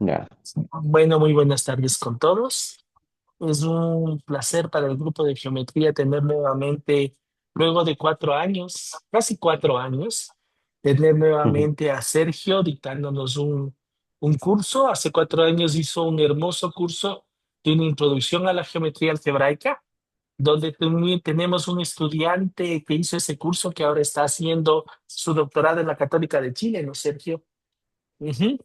Ya. Bueno, muy buenas tardes con todos. Es un placer para el grupo de geometría tener nuevamente, luego de 4 años, casi 4 años, tener Ujú. nuevamente a Sergio dictándonos un curso. Hace 4 años hizo un hermoso curso de una introducción a la geometría algebraica, donde también tenemos un estudiante que hizo ese curso que ahora está haciendo su doctorado en la Católica de Chile, ¿no, Sergio? Ujú.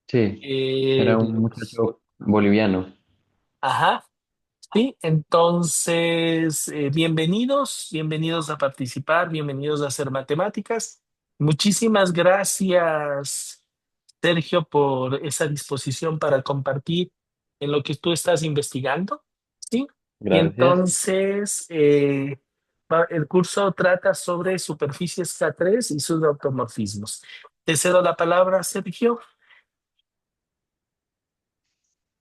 Sí, era un El- muchacho boliviano. ajá. Sí, entonces, bienvenidos, bienvenidos a participar, bienvenidos a hacer matemáticas. Muchísimas gracias, Sergio, por esa disposición para compartir en lo que tú estás investigando. Sí, y Gracias. entonces, el curso trata sobre superficies K3 y sus automorfismos. Te cedo la palabra, Sergio.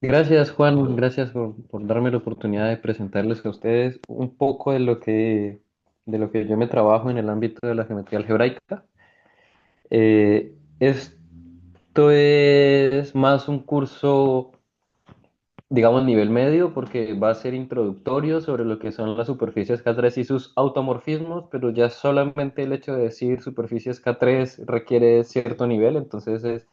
Gracias, Juan. Gracias por darme la oportunidad de presentarles a ustedes un poco de lo que yo me trabajo en el ámbito de la geometría algebraica. Esto es más un curso, digamos, nivel medio, porque va a ser introductorio sobre lo que son las superficies K3 y sus automorfismos, pero ya solamente el hecho de decir superficies K3 requiere cierto nivel, entonces es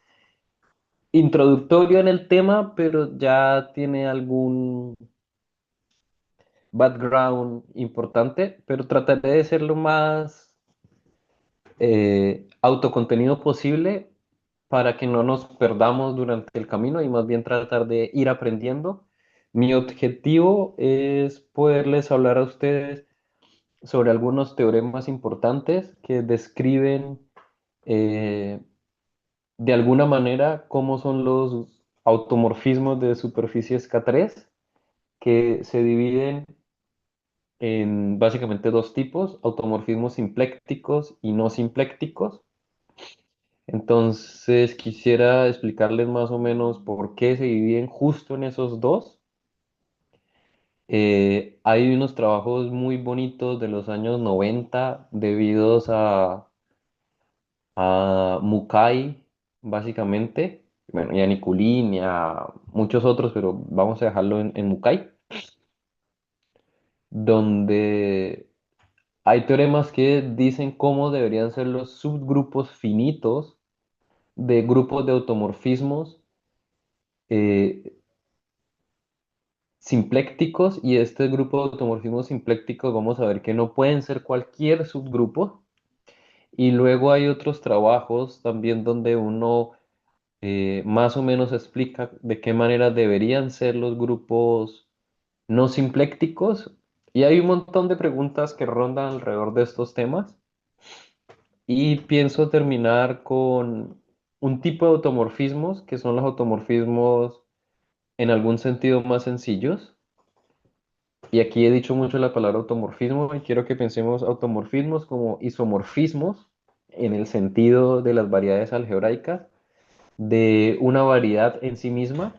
introductorio en el tema, pero ya tiene algún background importante, pero trataré de ser lo más autocontenido posible para que no nos perdamos durante el camino y más bien tratar de ir aprendiendo. Mi objetivo es poderles hablar a ustedes sobre algunos teoremas importantes que describen eh, de alguna manera cómo son los automorfismos de superficies K3, que se dividen en básicamente dos tipos: automorfismos simplécticos y no simplécticos. Entonces quisiera explicarles más o menos por qué se dividen justo en esos dos. Hay unos trabajos muy bonitos de los años 90 debidos a Mukai, básicamente, bueno, y a Niculin y a muchos otros, pero vamos a dejarlo en Mukai, donde hay teoremas que dicen cómo deberían ser los subgrupos finitos de grupos de automorfismos eh, simplécticos, y este grupo de automorfismos simplécticos vamos a ver que no pueden ser cualquier subgrupo. Y luego hay otros trabajos también donde uno más o menos explica de qué manera deberían ser los grupos no simplécticos. Y hay un montón de preguntas que rondan alrededor de estos temas. Y pienso terminar con un tipo de automorfismos que son los automorfismos en algún sentido más sencillos. Y aquí he dicho mucho la palabra automorfismo y quiero que pensemos automorfismos como isomorfismos en el sentido de las variedades algebraicas de una variedad en sí misma.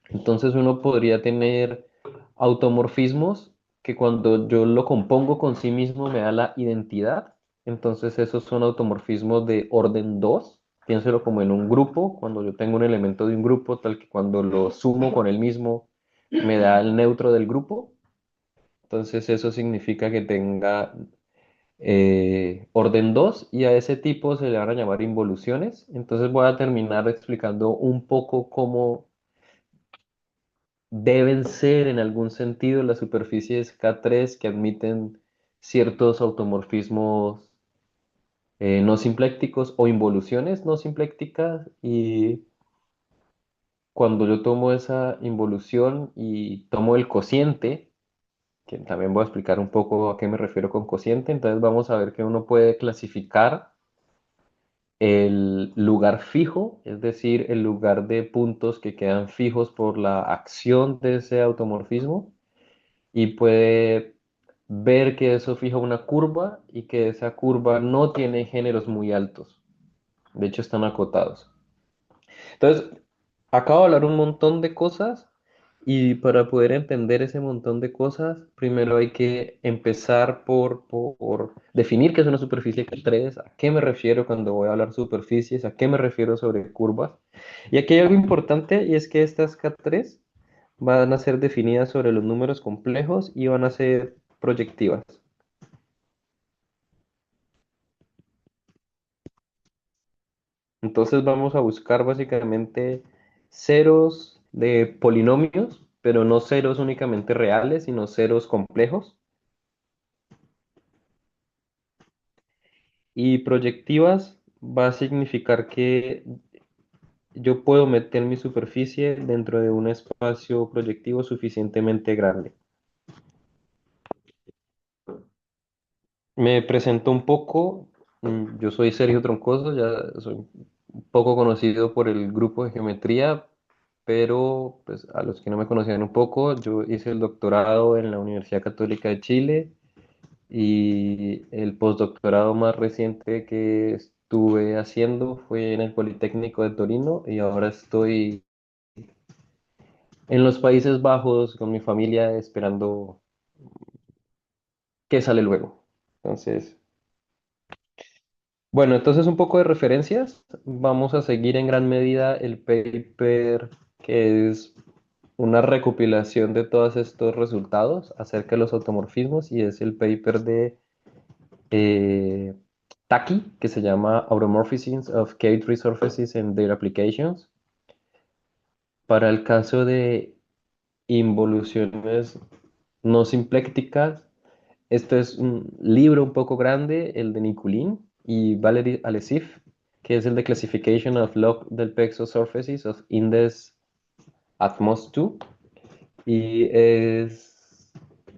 Entonces uno podría tener automorfismos que cuando yo lo compongo con sí mismo me da la identidad. Entonces esos son automorfismos de orden 2. Piénselo como en un grupo, cuando yo tengo un elemento de un grupo, tal que cuando lo sumo con el mismo me da el neutro del grupo. Entonces eso significa que tenga orden 2 y a ese tipo se le van a llamar involuciones. Entonces voy a terminar explicando un poco cómo deben ser en algún sentido las superficies K3 que admiten ciertos automorfismos no simplécticos o involuciones no simplécticas. Y cuando yo tomo esa involución y tomo el cociente, que también voy a explicar un poco a qué me refiero con cociente, entonces vamos a ver que uno puede clasificar el lugar fijo, es decir, el lugar de puntos que quedan fijos por la acción de ese automorfismo, y puede ver que eso fija una curva y que esa curva no tiene géneros muy altos, de hecho están acotados. Entonces, acabo de hablar un montón de cosas Y para poder entender ese montón de cosas, primero hay que empezar por definir qué es una superficie K3, a qué me refiero cuando voy a hablar superficies, a qué me refiero sobre curvas. Y aquí hay algo importante y es que estas K3 van a ser definidas sobre los números complejos y van a ser proyectivas. Entonces vamos a buscar básicamente ceros de polinomios, pero no ceros únicamente reales, sino ceros complejos. Y proyectivas va a significar que yo puedo meter mi superficie dentro de un espacio proyectivo suficientemente grande. Me presento un poco, yo soy Sergio Troncoso, ya soy un poco conocido por el grupo de geometría, pero pues, a los que no me conocían un poco, yo hice el doctorado en la Universidad Católica de Chile y el postdoctorado más reciente que estuve haciendo fue en el Politécnico de Torino y ahora estoy en los Países Bajos con mi familia esperando qué sale luego. Entonces, bueno, entonces un poco de referencias. Vamos a seguir en gran medida el paper que es una recopilación de todos estos resultados acerca de los automorfismos y es el paper de eh, Taki, que se llama Automorphisms of K3 Surfaces and Their Applications. Para el caso de involuciones no simplécticas, este es un libro un poco grande, el de Nikulin y Valery Alesif, que es el de Classification of Log del Pexo Surfaces of Indes Atmos 2. Y es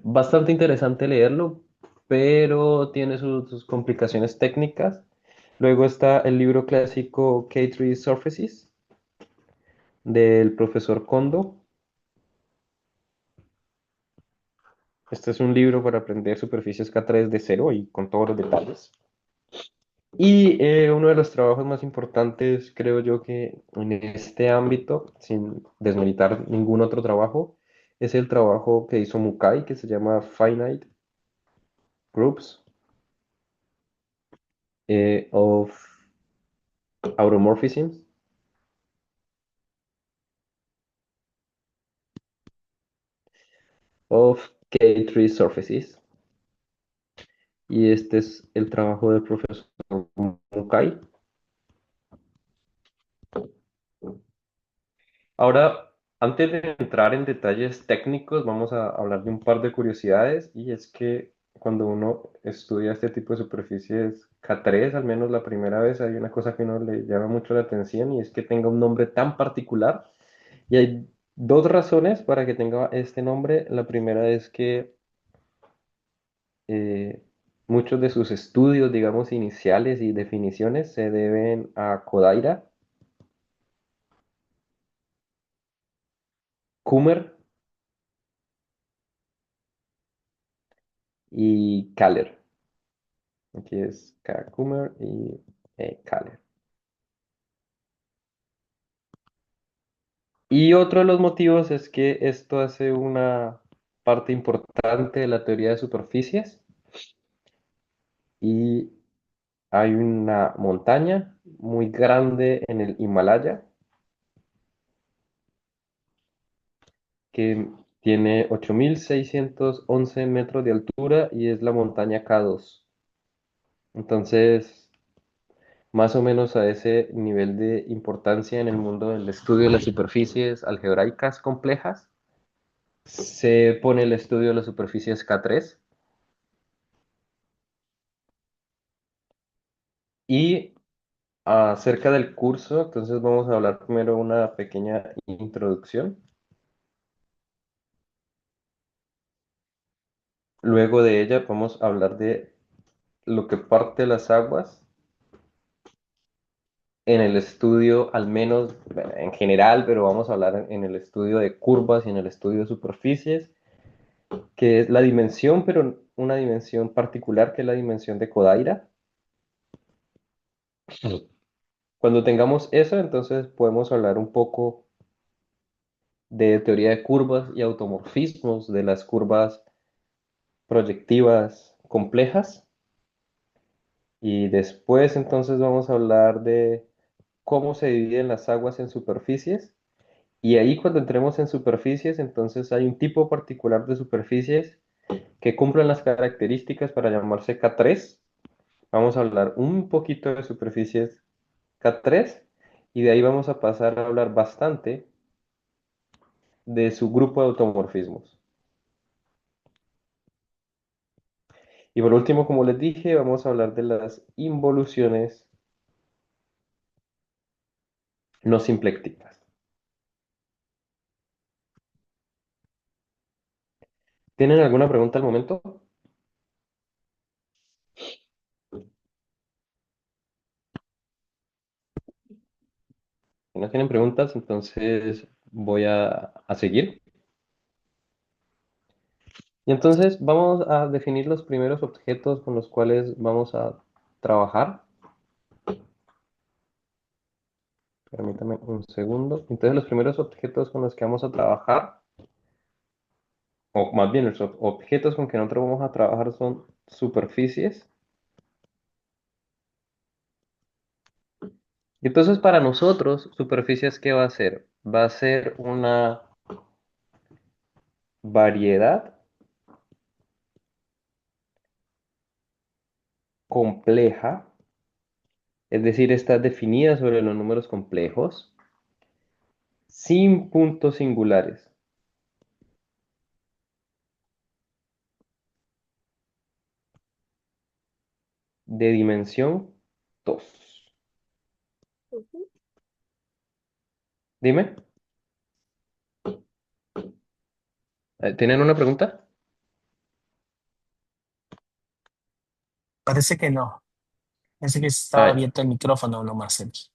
bastante interesante leerlo, pero tiene sus complicaciones técnicas. Luego está el libro clásico K3 Surfaces del profesor Kondo. Este es un libro para aprender superficies K3 de cero y con todos los detalles. Y uno de los trabajos más importantes, creo yo que en este ámbito, sin desmeritar ningún otro trabajo, es el trabajo que hizo Mukai, que se llama Finite Groups of Automorphisms of K3 Surfaces. Y este es el trabajo del profesor Mukai. Ahora, antes de entrar en detalles técnicos, vamos a hablar de un par de curiosidades y es que cuando uno estudia este tipo de superficies K3, al menos la primera vez, hay una cosa que uno le llama mucho la atención y es que tenga un nombre tan particular y hay dos razones para que tenga este nombre. La primera es que eh, muchos de sus estudios, digamos, iniciales y definiciones se deben a Kodaira, Kummer y Kaller. Aquí es K. Kummer y Kaller. Y otro de los motivos es que esto hace una parte importante de la teoría de superficies y hay una montaña muy grande en el Himalaya que tiene 8.611 metros de altura y es la montaña K2. Entonces, más o menos a ese nivel de importancia en el mundo del estudio de las superficies algebraicas complejas, se pone el estudio de las superficies K3 y acerca del curso, entonces vamos a hablar primero una pequeña introducción. Luego de ella vamos a hablar de lo que parte las aguas en el estudio, al menos bueno, en general, pero vamos a hablar en el estudio de curvas y en el estudio de superficies, que es la dimensión, pero una dimensión particular que es la dimensión de Kodaira. Cuando tengamos eso, entonces podemos hablar un poco de teoría de curvas y automorfismos de las curvas proyectivas complejas. Y después entonces vamos a hablar de cómo se dividen las aguas en superficies. Y ahí cuando entremos en superficies, entonces hay un tipo particular de superficies que cumplen las características para llamarse K3. Vamos a hablar un poquito de superficies K3 y de ahí vamos a pasar a hablar bastante de su grupo de automorfismos. Y por último, como les dije, vamos a hablar de las involuciones no simplécticas. ¿Tienen alguna pregunta al momento? Si no tienen preguntas, entonces voy a seguir. Y entonces vamos a definir los primeros objetos con los cuales vamos a trabajar. Permítame un segundo. Entonces los primeros objetos con los que vamos a trabajar, o más bien los objetos con que nosotros vamos a trabajar son superficies. Y entonces para nosotros, superficies, ¿qué va a ser? Va a ser una variedad compleja, es decir, está definida sobre los números complejos, sin puntos singulares, de dimensión 2. Dime, ¿tienen una pregunta? Parece que no. Parece que Ah, estaba ya. abierto el micrófono nomás, Sergio.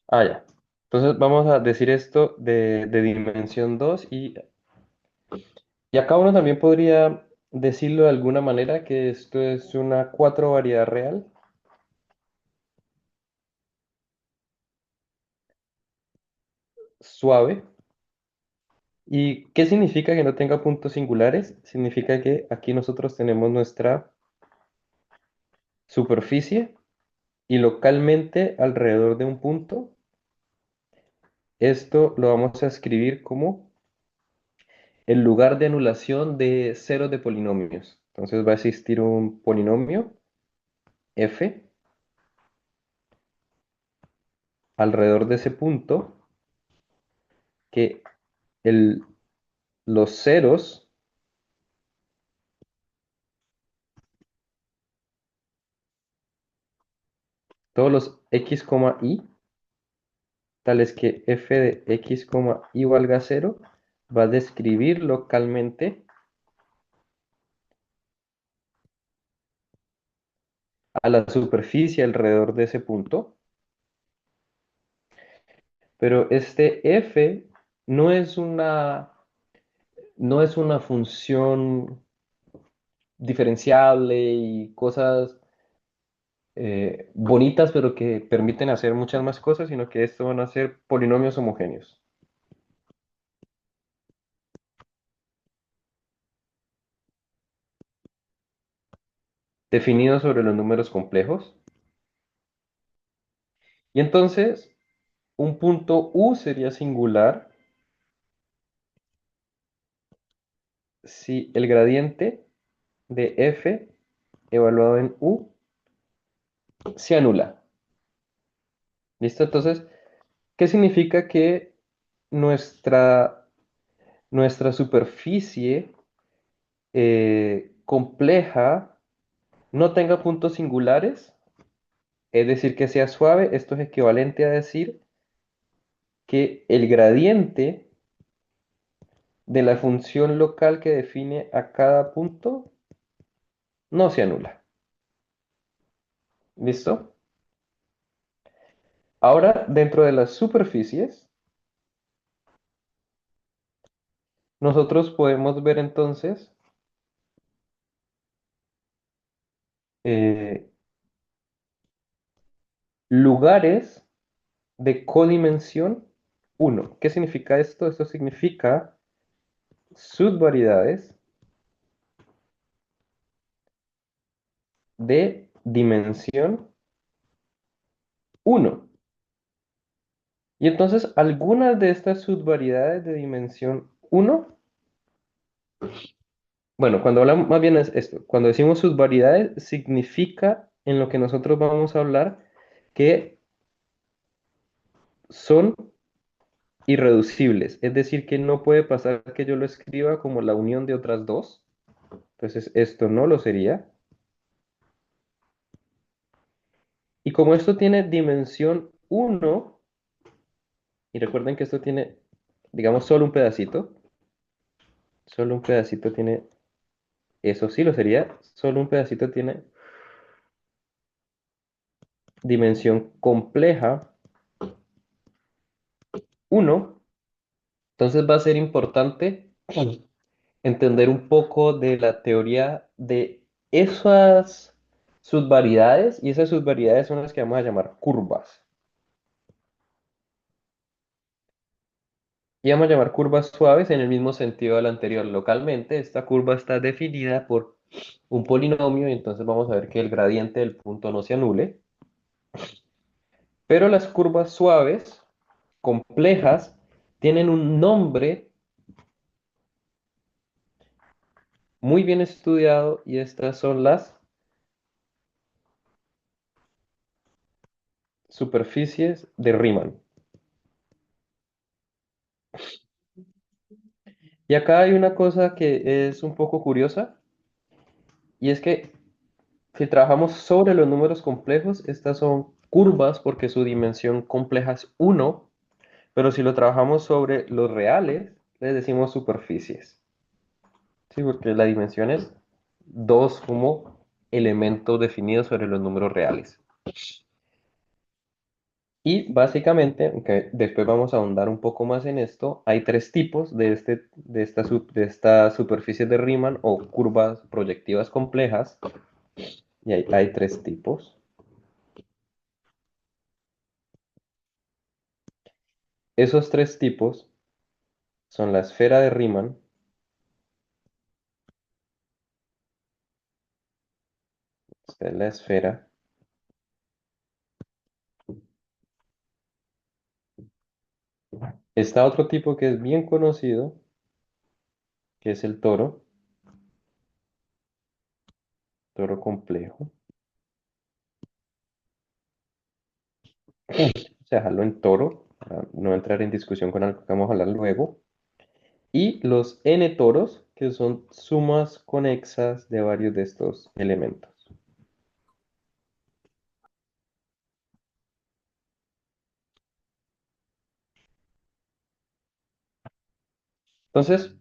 Ah, ya. Entonces vamos a decir esto de dimensión 2 y acá uno también podría decirlo de alguna manera que esto es una 4 variedad real suave. ¿Y qué significa que no tenga puntos singulares? Significa que aquí nosotros tenemos nuestra superficie y localmente alrededor de un punto, esto lo vamos a escribir como el lugar de anulación de ceros de polinomios. Entonces va a existir un polinomio f alrededor de ese punto que el- los ceros, todos los x, y, tales que f de x, y valga cero, va a describir localmente a la superficie alrededor de ese punto, pero este f no es una función diferenciable y cosas bonitas, pero que permiten hacer muchas más cosas, sino que esto van a ser polinomios homogéneos, definidos sobre los números complejos. Y entonces, un punto U sería singular si el gradiente de f evaluado en U se anula. ¿Listo? Entonces, ¿qué significa que nuestra, nuestra superficie compleja no tenga puntos singulares? Es decir, que sea suave. Esto es equivalente a decir que el gradiente de la función local que define a cada punto no se anula. ¿Listo? Ahora, dentro de las superficies, nosotros podemos ver entonces eh, lugares de codimensión uno. ¿Qué significa esto? Esto significa subvariedades de dimensión uno. Y entonces algunas de estas subvariedades de dimensión uno, bueno, cuando hablamos, más bien es esto, cuando decimos subvariedades, significa en lo que nosotros vamos a hablar que son irreducibles, es decir, que no puede pasar que yo lo escriba como la unión de otras dos, entonces esto no lo sería. Y como esto tiene dimensión uno, y recuerden que esto tiene, digamos, solo un pedacito tiene, eso sí lo sería, solo un pedacito tiene dimensión compleja uno. Entonces va a ser importante entender un poco de la teoría de esas subvariedades, y esas subvariedades son las que vamos a llamar curvas. Y vamos a llamar curvas suaves en el mismo sentido del anterior. Localmente, esta curva está definida por un polinomio y entonces vamos a ver que el gradiente del punto no se anule. Pero las curvas suaves, complejas, tienen un nombre muy bien estudiado y estas son las superficies de Riemann. Y acá hay una cosa que es un poco curiosa y es que si trabajamos sobre los números complejos, estas son curvas porque su dimensión compleja es uno, pero si lo trabajamos sobre los reales, les decimos superficies. Sí, porque la dimensión es 2 como elemento definido sobre los números reales. Y básicamente, aunque después vamos a ahondar un poco más en esto, hay tres tipos de estas superficies de Riemann o curvas proyectivas complejas, y hay tres tipos. Esos tres tipos son la esfera de Riemann, esta es la esfera. Está otro tipo que es bien conocido, que es el toro, toro complejo. O sea, dejarlo en toro, para no entrar en discusión con algo que vamos a hablar luego. Y los n-toros, que son sumas conexas de varios de estos elementos. Entonces,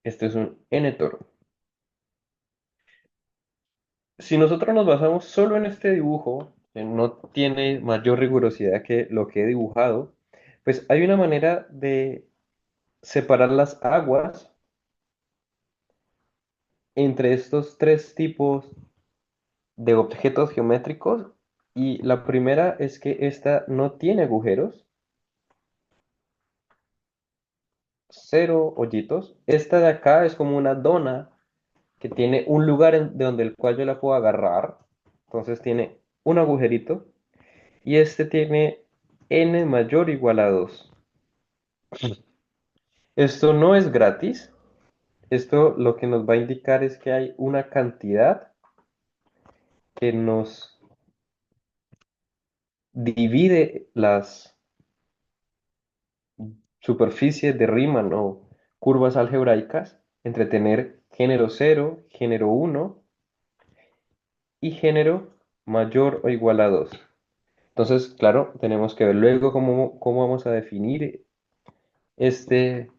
este es un n-toro. Si nosotros nos basamos solo en este dibujo, que no tiene mayor rigurosidad que lo que he dibujado, pues hay una manera de separar las aguas entre estos tres tipos de objetos geométricos, y la primera es que esta no tiene agujeros, cero hoyitos. Esta de acá es como una dona que tiene un lugar de donde el cual yo la puedo agarrar. Entonces tiene un agujerito y este tiene n mayor o igual a 2. Esto no es gratis. Esto lo que nos va a indicar es que hay una cantidad que nos divide las superficies de Riemann o curvas algebraicas entre tener género cero, género uno y género mayor o igual a 2. Entonces, claro, tenemos que ver luego cómo vamos a definir este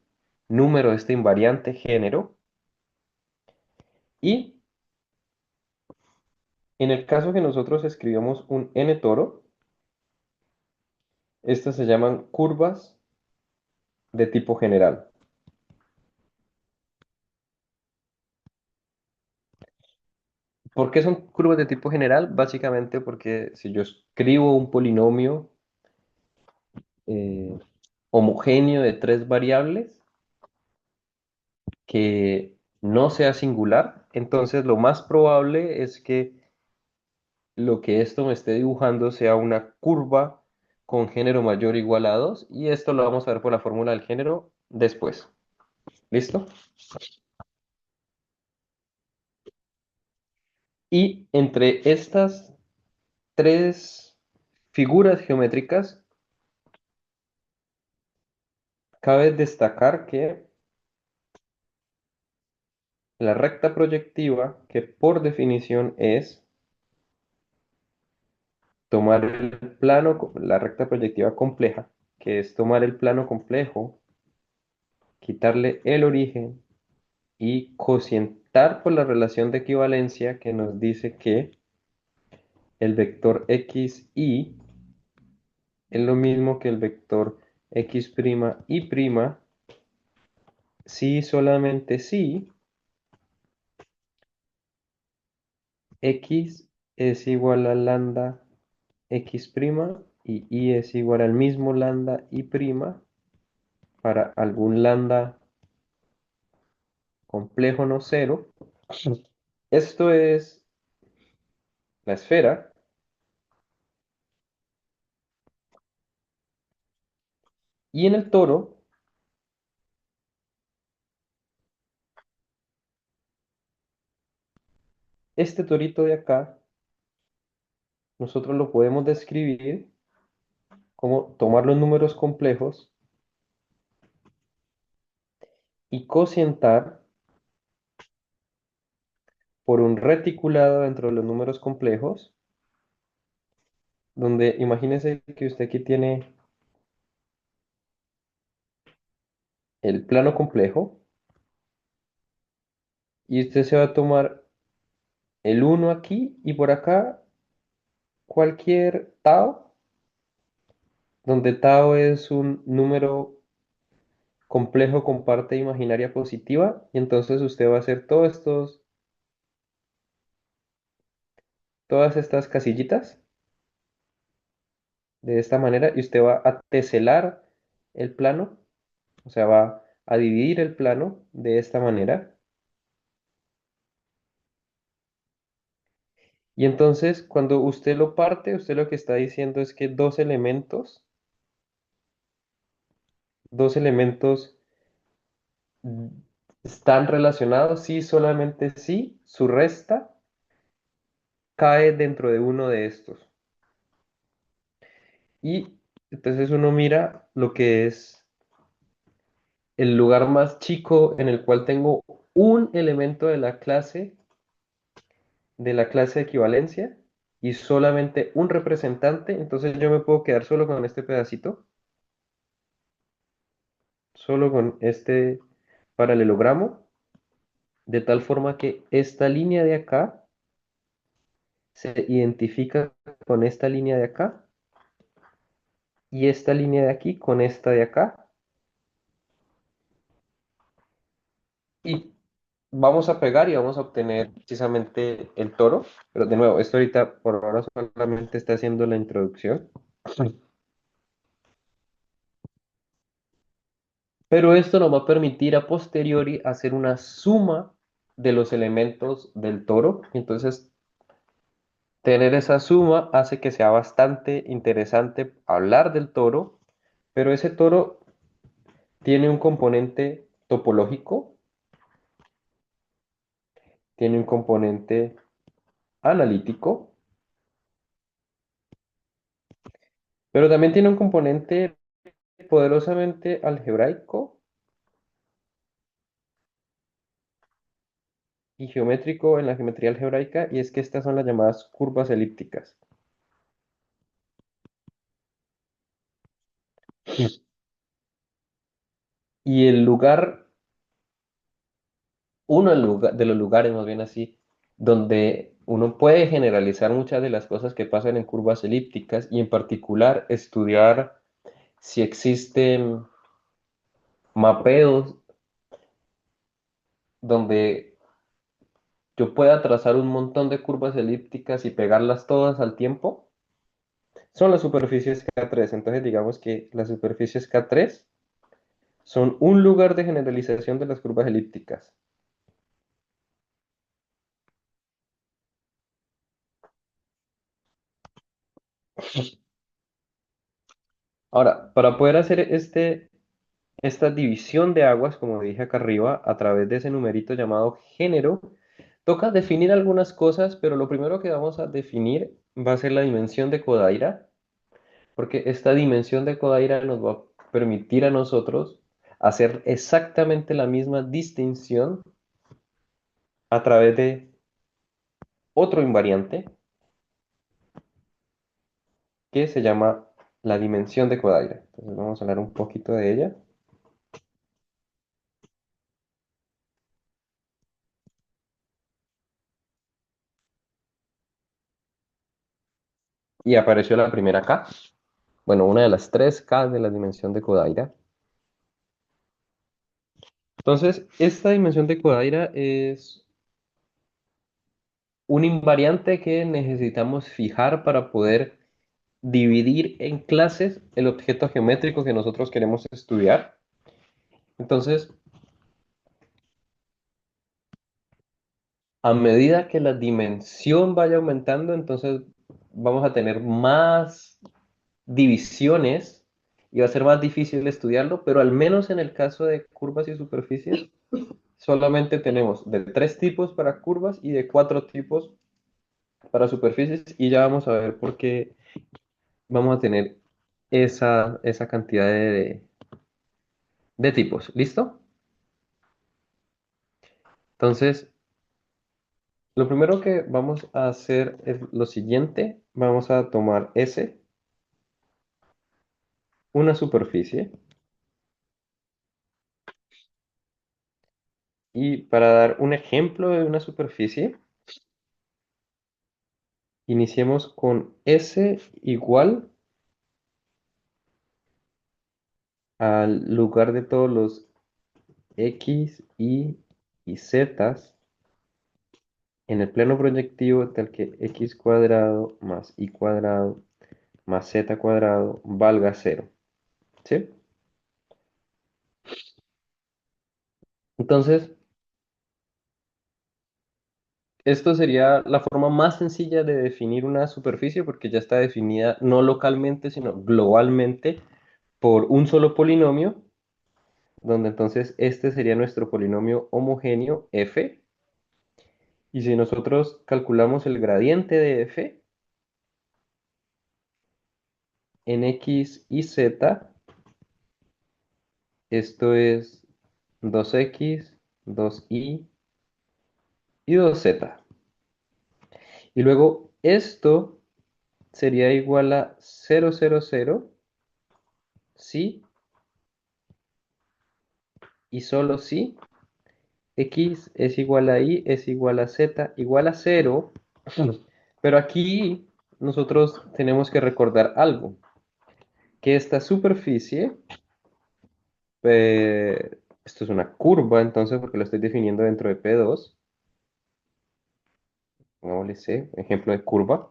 número, este invariante género. Y en el caso que nosotros escribamos un n-toro, estas se llaman curvas de tipo general. ¿Por qué son curvas de tipo general? Básicamente porque si yo escribo un polinomio eh, homogéneo de tres variables que no sea singular, entonces lo más probable es que lo que esto me esté dibujando sea una curva con género mayor o igual a 2 y esto lo vamos a ver por la fórmula del género después. ¿Listo? Y entre estas tres figuras geométricas, cabe destacar que la recta proyectiva, que por definición es tomar el plano, la recta proyectiva compleja, que es tomar el plano complejo, quitarle el origen y cocientar por la relación de equivalencia que nos dice que el vector xy es lo mismo que el vector x' y', si solamente si x es igual a lambda x' y y es igual al mismo lambda y' para algún lambda complejo no cero. Esto es la esfera y en el toro, este torito de acá, nosotros lo podemos describir como tomar los números complejos y cocientar por un reticulado dentro de los números complejos, donde imagínese que usted aquí tiene el plano complejo y usted se va a tomar el uno aquí y por acá cualquier tau, donde tau es un número complejo con parte imaginaria positiva, y entonces usted va a hacer todas estas casillitas de esta manera y usted va a teselar el plano, o sea, va a dividir el plano de esta manera. Y entonces, cuando usted lo parte, usted lo que está diciendo es que dos elementos mm, están relacionados si solamente si su resta cae dentro de uno de estos. Y entonces uno mira lo que es el lugar más chico en el cual tengo un elemento de la clase de equivalencia y solamente un representante, entonces yo me puedo quedar solo con este pedacito, solo con este paralelogramo, de tal forma que esta línea de acá se identifica con esta línea de acá y esta línea de aquí con esta de acá. Y vamos a pegar y vamos a obtener precisamente el toro. Pero de nuevo, esto ahorita por ahora solamente está haciendo la introducción. Pero esto nos va a permitir a posteriori hacer una suma de los elementos del toro. Entonces, tener esa suma hace que sea bastante interesante hablar del toro, pero ese toro tiene un componente topológico, tiene un componente analítico, pero también tiene un componente poderosamente algebraico y geométrico en la geometría algebraica, y es que estas son las llamadas curvas elípticas. Y el lugar, de los lugares más bien así, donde uno puede generalizar muchas de las cosas que pasan en curvas elípticas y en particular estudiar si existen mapeos donde yo pueda trazar un montón de curvas elípticas y pegarlas todas al tiempo, son las superficies K3. Entonces digamos que las superficies K3 son un lugar de generalización de las curvas elípticas. Ahora, para poder hacer esta división de aguas, como dije acá arriba, a través de ese numerito llamado género, toca definir algunas cosas, pero lo primero que vamos a definir va a ser la dimensión de Kodaira, porque esta dimensión de Kodaira nos va a permitir a nosotros hacer exactamente la misma distinción a través de otro invariante que se llama la dimensión de Kodaira. Entonces vamos a hablar un poquito de ella. Y apareció la primera K. Bueno, una de las tres K de la dimensión de Kodaira. Entonces, esta dimensión de Kodaira es un invariante que necesitamos fijar para poder dividir en clases el objeto geométrico que nosotros queremos estudiar. Entonces, a medida que la dimensión vaya aumentando, entonces vamos a tener más divisiones y va a ser más difícil estudiarlo, pero al menos en el caso de curvas y superficies, solamente tenemos de tres tipos para curvas y de cuatro tipos para superficies y ya vamos a ver por qué vamos a tener esa cantidad de tipos. ¿Listo? Entonces, lo primero que vamos a hacer es lo siguiente. Vamos a tomar S, una superficie, y para dar un ejemplo de una superficie, iniciemos con S igual al lugar de todos los X, y Z en el plano proyectivo tal que X cuadrado más Y cuadrado más Z cuadrado valga cero. ¿Sí? Entonces, esto sería la forma más sencilla de definir una superficie porque ya está definida no localmente, sino globalmente por un solo polinomio, donde entonces este sería nuestro polinomio homogéneo f. Y si nosotros calculamos el gradiente de f en x y z, esto es 2x, 2y y 2z. Y luego esto sería igual a 0, 0, 0 si y solo si x es igual a y es igual a z igual a cero. Pero aquí nosotros tenemos que recordar algo, que esta superficie, esto es una curva, entonces porque lo estoy definiendo dentro de P2, pongámosle C, ejemplo de curva,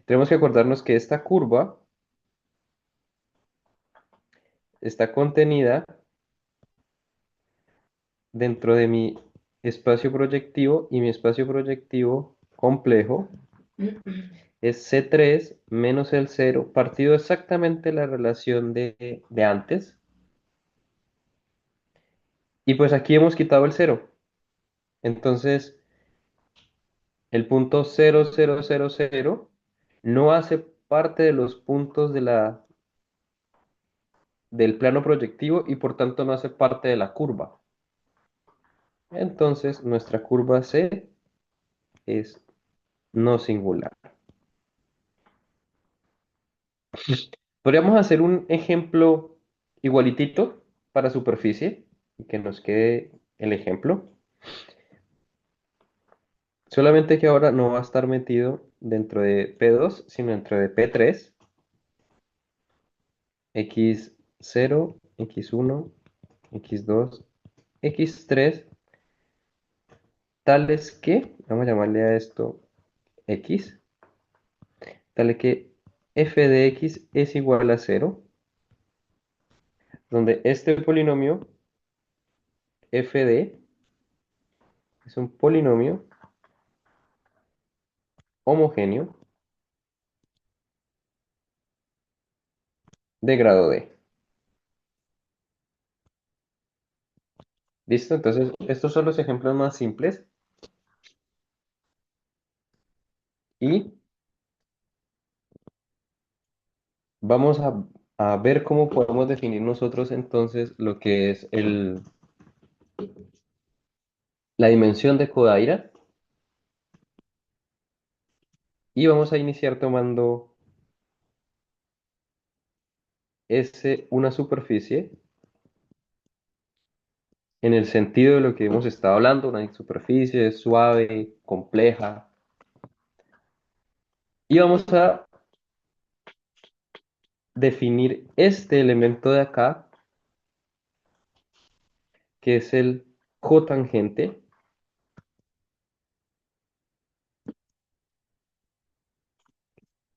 tenemos que acordarnos que esta curva está contenida dentro de mi espacio proyectivo y mi espacio proyectivo complejo es C3 menos el cero partido exactamente la relación de antes. Y pues aquí hemos quitado el cero. Entonces, el punto 0, 0, 0, 0 no hace parte de los puntos del plano proyectivo y por tanto no hace parte de la curva. Entonces, nuestra curva C es no singular. Podríamos hacer un ejemplo igualitito para superficie y que nos quede el ejemplo. Solamente que ahora no va a estar metido dentro de P2, sino dentro de P3. X0, X1, X2, X3 tales que, vamos a llamarle a esto x, tales que f de x es igual a cero, donde este polinomio f de es un polinomio homogéneo de grado D. ¿Listo? Entonces, estos son los ejemplos más simples y vamos a ver cómo podemos definir nosotros entonces lo que es la dimensión de Kodaira y vamos a iniciar tomando una superficie en el sentido de lo que hemos estado hablando, una superficie suave, compleja, y vamos a definir este elemento de acá, que es el cotangente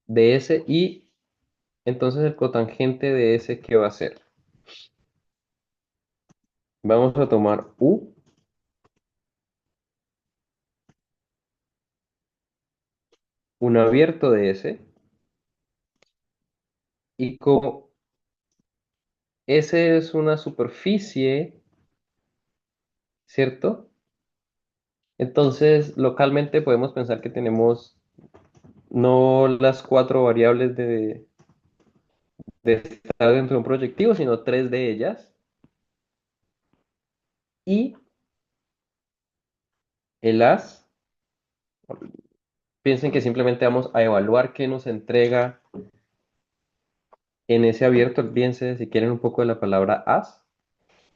de S, y entonces el cotangente de S, ¿qué va a ser? Vamos a tomar U, un abierto de S, y como S es una superficie, ¿cierto? Entonces, localmente podemos pensar que tenemos no las cuatro variables de estar dentro de un proyectivo, sino tres de ellas. Y el as, piensen que simplemente vamos a evaluar qué nos entrega en ese abierto. Olvídense si quieren un poco de la palabra as.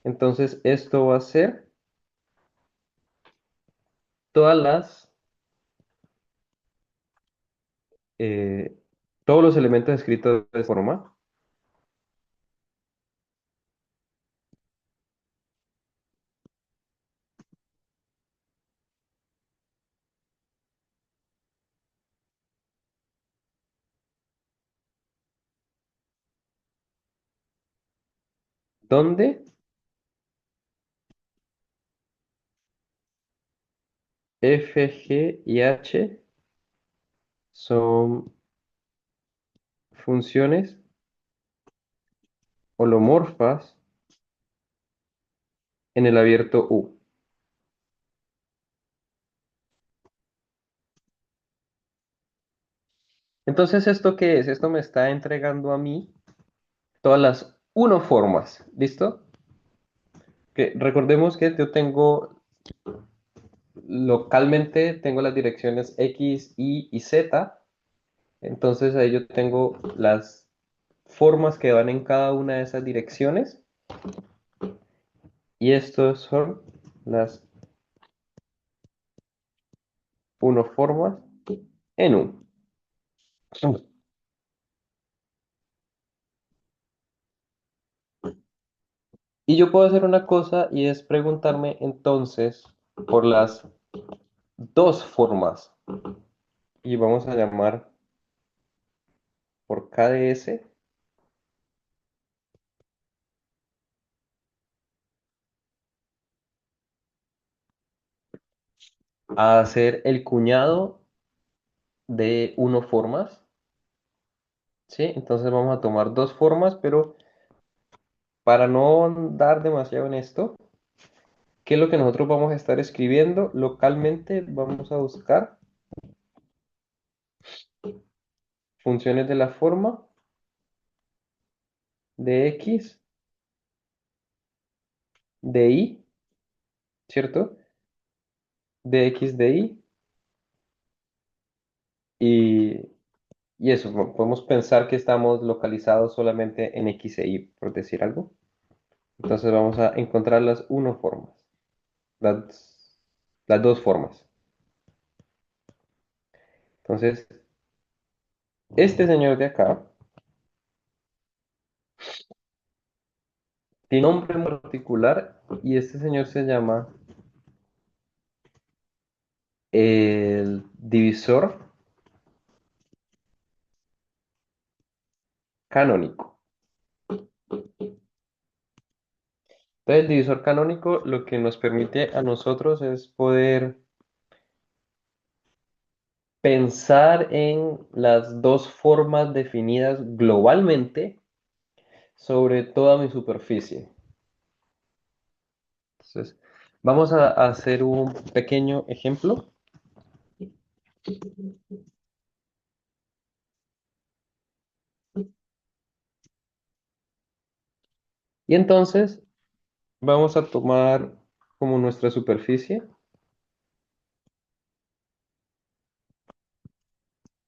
Entonces, esto va a ser todas eh, todos los elementos escritos de forma, donde f, g y h son funciones holomorfas en el abierto U. Entonces, ¿esto qué es? Esto me está entregando a mí todas las unoformas, ¿listo? Que recordemos que yo tengo localmente, tengo las direcciones X, Y Z, entonces ahí yo tengo las formas que van en cada una de esas direcciones y estos son las unoformas en U. Y yo puedo hacer una cosa y es preguntarme entonces por las dos formas y vamos a llamar por KDS a hacer el cuñado de unoformas, ¿sí? Entonces vamos a tomar dos formas, pero para no dar demasiado en esto, ¿qué es lo que nosotros vamos a estar escribiendo? Localmente vamos a buscar funciones de la forma de X, de Y, ¿cierto? De X, de Y, y, y eso, podemos pensar que estamos localizados solamente en X e Y, por decir algo. Entonces vamos a encontrar las unoformas, las dos formas. Entonces, este señor de acá tiene nombre en particular y este señor se llama el divisor canónico. Entonces, el divisor canónico lo que nos permite a nosotros es poder pensar en las dos formas definidas globalmente sobre toda mi superficie. Entonces, vamos a hacer un pequeño ejemplo. Y entonces vamos a tomar como nuestra superficie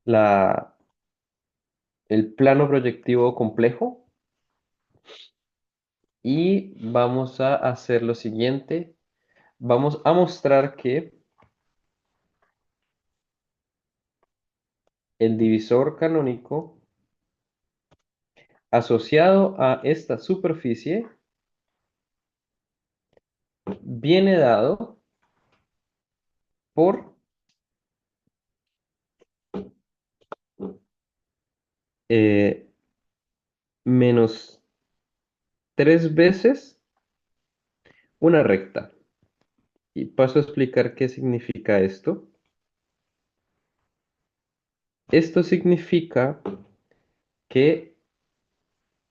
la, el plano proyectivo complejo y vamos a hacer lo siguiente. Vamos a mostrar que el divisor canónico asociado a esta superficie viene dado por eh, menos 3 veces una recta. Y paso a explicar qué significa esto. Esto significa que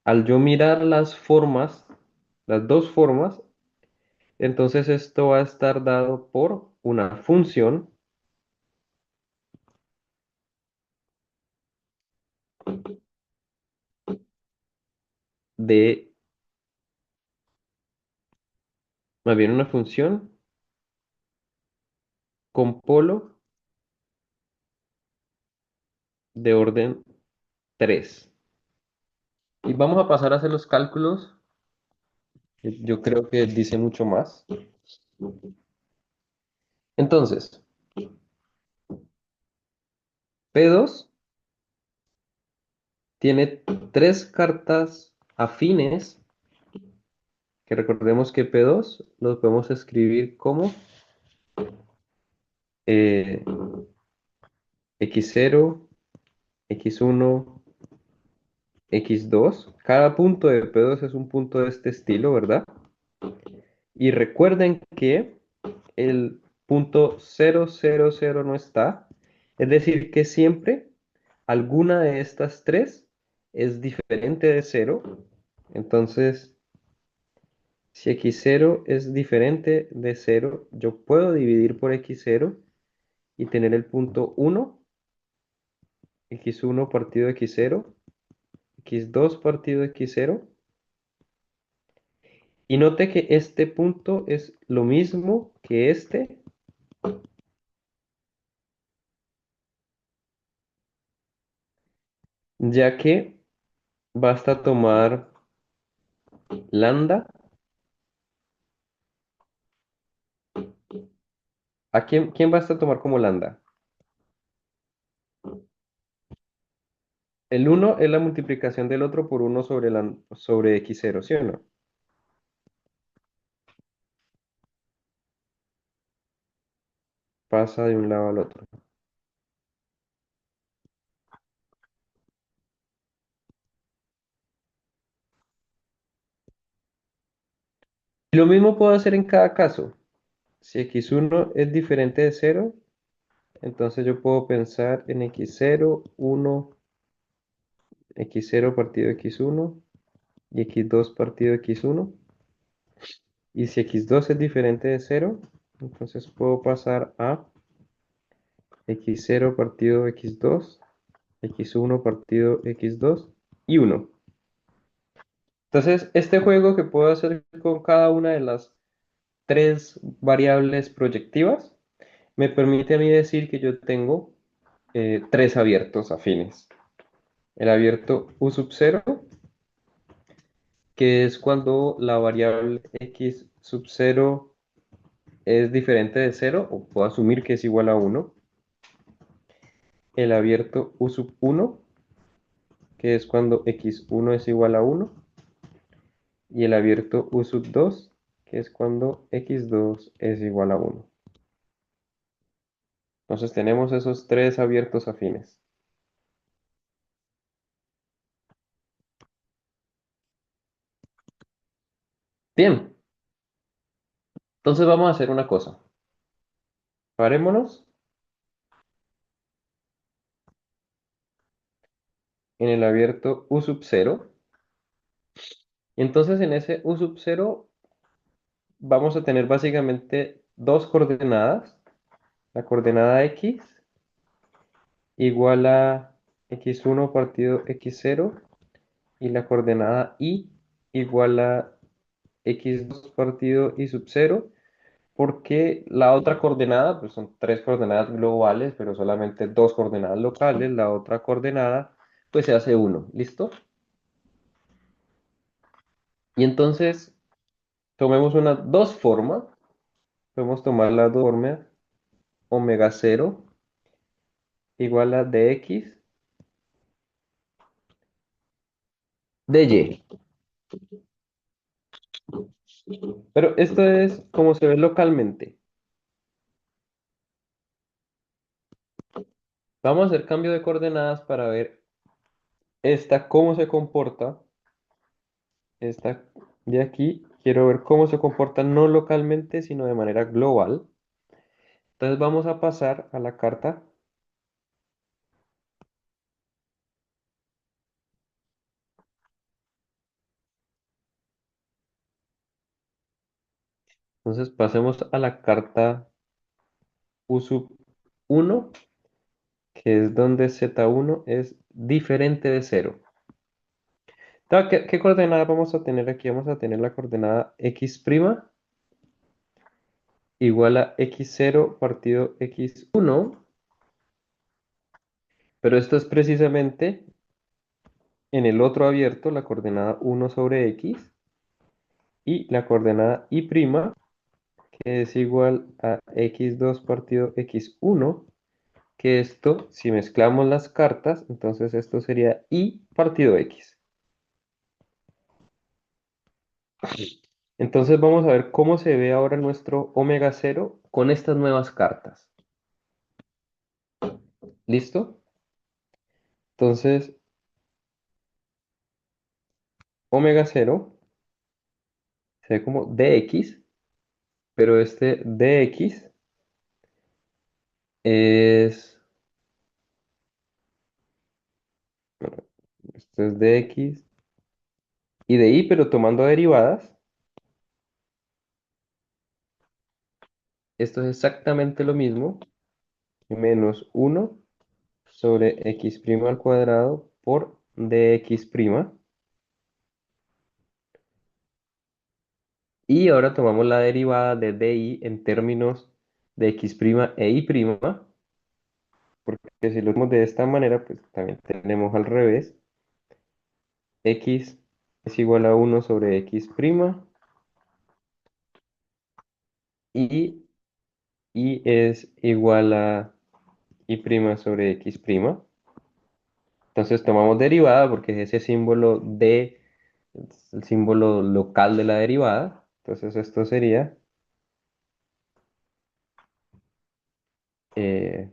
al yo mirar las formas, las dos formas, entonces esto va a estar dado por una función de, más bien una función con polo de orden 3. Y vamos a pasar a hacer los cálculos, que yo creo que dice mucho más. Entonces, P2 tiene tres cartas afines, que recordemos que P2 los podemos escribir como eh, x0, x1, x2. Cada punto de P2 es un punto de este estilo, ¿verdad? Y recuerden que el punto 0, 0, 0 no está. Es decir, que siempre alguna de estas tres es diferente de cero. Entonces, si x0 es diferente de cero, yo puedo dividir por x0 y tener el punto 1, x1 partido de x0, x2 partido de x0. Y note que este punto es lo mismo que este, ya que basta tomar lambda. ¿A quién basta tomar como lambda? El uno es la multiplicación del otro por uno sobre x0, ¿sí o no? Pasa de un lado al otro. Y lo mismo puedo hacer en cada caso. Si x1 es diferente de cero, entonces yo puedo pensar en x0, 1, x0 partido de x1 y x2 partido de x1. Y si x2 es diferente de cero, entonces puedo pasar a x0 partido de x2, x1 partido de x2 y 1. Entonces, este juego que puedo hacer con cada una de las tres variables proyectivas me permite a mí decir que yo tengo tres abiertos afines. El abierto U sub 0, que es cuando la variable x sub 0 es diferente de cero, o puedo asumir que es igual a uno. El abierto U sub 1, que es cuando x1 es igual a uno. Y el abierto U sub 2, que es cuando x2 es igual a uno. Entonces tenemos esos tres abiertos afines. Bien, entonces vamos a hacer una cosa. Parémonos en el abierto U sub 0. Y entonces en ese U sub 0 vamos a tener básicamente dos coordenadas. La coordenada X igual a X1 partido X0 y la coordenada Y igual a X2 partido Y sub 0, porque la otra coordenada, pues son tres coordenadas globales, pero solamente dos coordenadas locales. La otra coordenada, pues se hace uno. ¿Listo? Y entonces tomemos dos formas. Podemos tomar la dos formas omega 0 igual a dx de y. Pero esto es como se ve localmente. Vamos a hacer cambio de coordenadas para ver esta cómo se comporta. Esta de aquí, quiero ver cómo se comporta no localmente, sino de manera global. Entonces vamos a pasar a la carta. Entonces pasemos a la carta U sub 1, que es donde Z1 es diferente de cero. Entonces, ¿qué coordenada vamos a tener aquí? Vamos a tener la coordenada x' igual a x0 partido x1, pero esto es precisamente en el otro abierto, la coordenada 1 sobre x, y la coordenada y', que es igual a x2 partido x1, que esto, si mezclamos las cartas, entonces esto sería y partido x. Entonces vamos a ver cómo se ve ahora nuestro omega 0 con estas nuevas cartas. ¿Listo? Entonces, omega 0 se ve como dx, pero este dx es, bueno, esto es dx y de y, pero tomando derivadas, esto es exactamente lo mismo, menos 1 sobre x' al cuadrado por dx'. Y ahora tomamos la derivada de di en términos de x' e y', porque si lo hacemos de esta manera, pues también tenemos al revés. X es igual a 1 sobre x' y y es igual a y' sobre x'. Entonces tomamos derivada porque es ese símbolo de, es el símbolo local de la derivada. Entonces esto sería eh,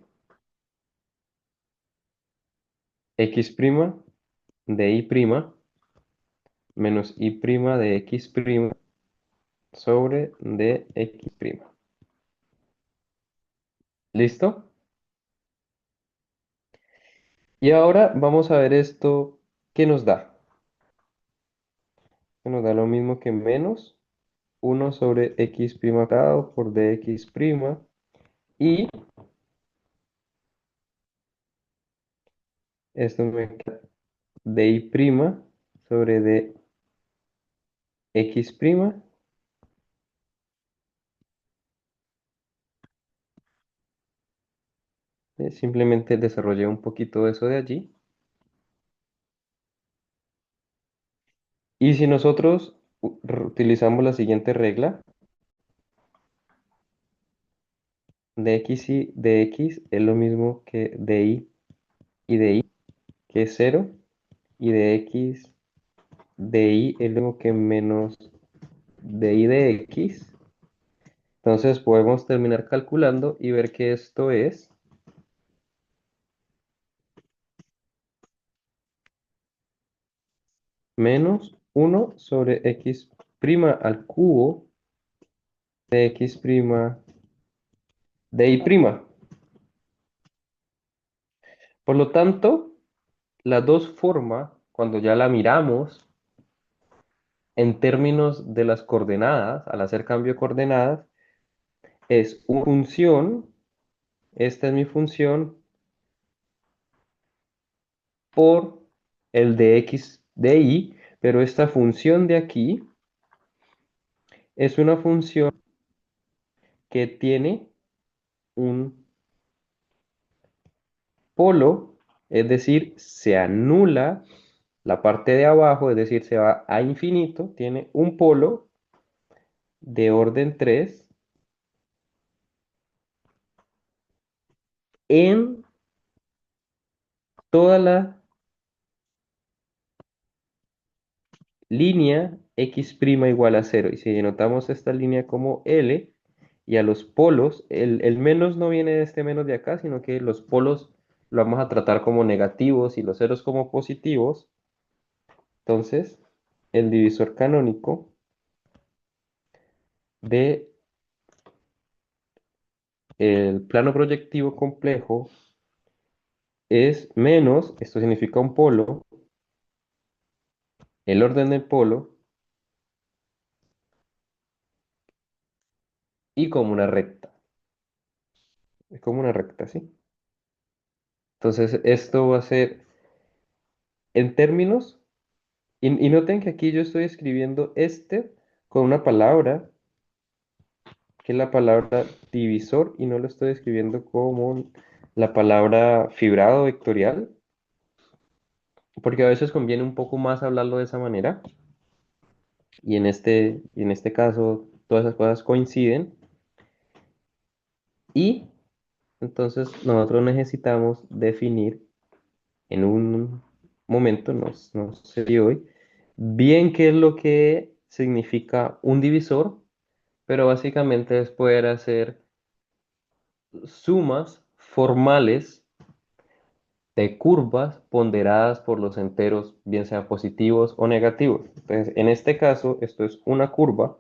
x' de y' menos y' de x' sobre dx'. ¿Listo? Y ahora vamos a ver esto que nos da. Que nos da lo mismo que menos 1 sobre x' cuadrado por dx', y esto me queda dy' sobre dx'. Simplemente desarrollé un poquito eso de allí. Y si nosotros utilizamos la siguiente regla, dx y dx es lo mismo que dy y dy, que es cero, y dx dy es lo mismo que menos dy dx. Entonces podemos terminar calculando y ver que esto es menos 1 sobre x' al cubo de x' de y'. Por lo tanto, la dos forma, cuando ya la miramos en términos de las coordenadas, al hacer cambio de coordenadas, es una función, esta es mi función, por el de x de y, pero esta función de aquí es una función que tiene un polo, es decir, se anula la parte de abajo, es decir, se va a infinito, tiene un polo de orden 3 en toda la línea x' igual a 0. Y si denotamos esta línea como L, y a los polos, el menos no viene de este menos de acá, sino que los polos lo vamos a tratar como negativos y los ceros como positivos. Entonces, el divisor canónico de el plano proyectivo complejo es menos, esto significa un polo, el orden del polo y como una recta. Es como una recta, ¿sí? Entonces, esto va a ser en términos, y noten que aquí yo estoy escribiendo este con una palabra, que es la palabra divisor, y no lo estoy escribiendo como la palabra fibrado vectorial, porque a veces conviene un poco más hablarlo de esa manera, y en este caso todas esas cosas coinciden, y entonces nosotros necesitamos definir en un momento, no sé si hoy, bien qué es lo que significa un divisor, pero básicamente es poder hacer sumas formales de curvas ponderadas por los enteros, bien sean positivos o negativos. Entonces, en este caso, esto es una curva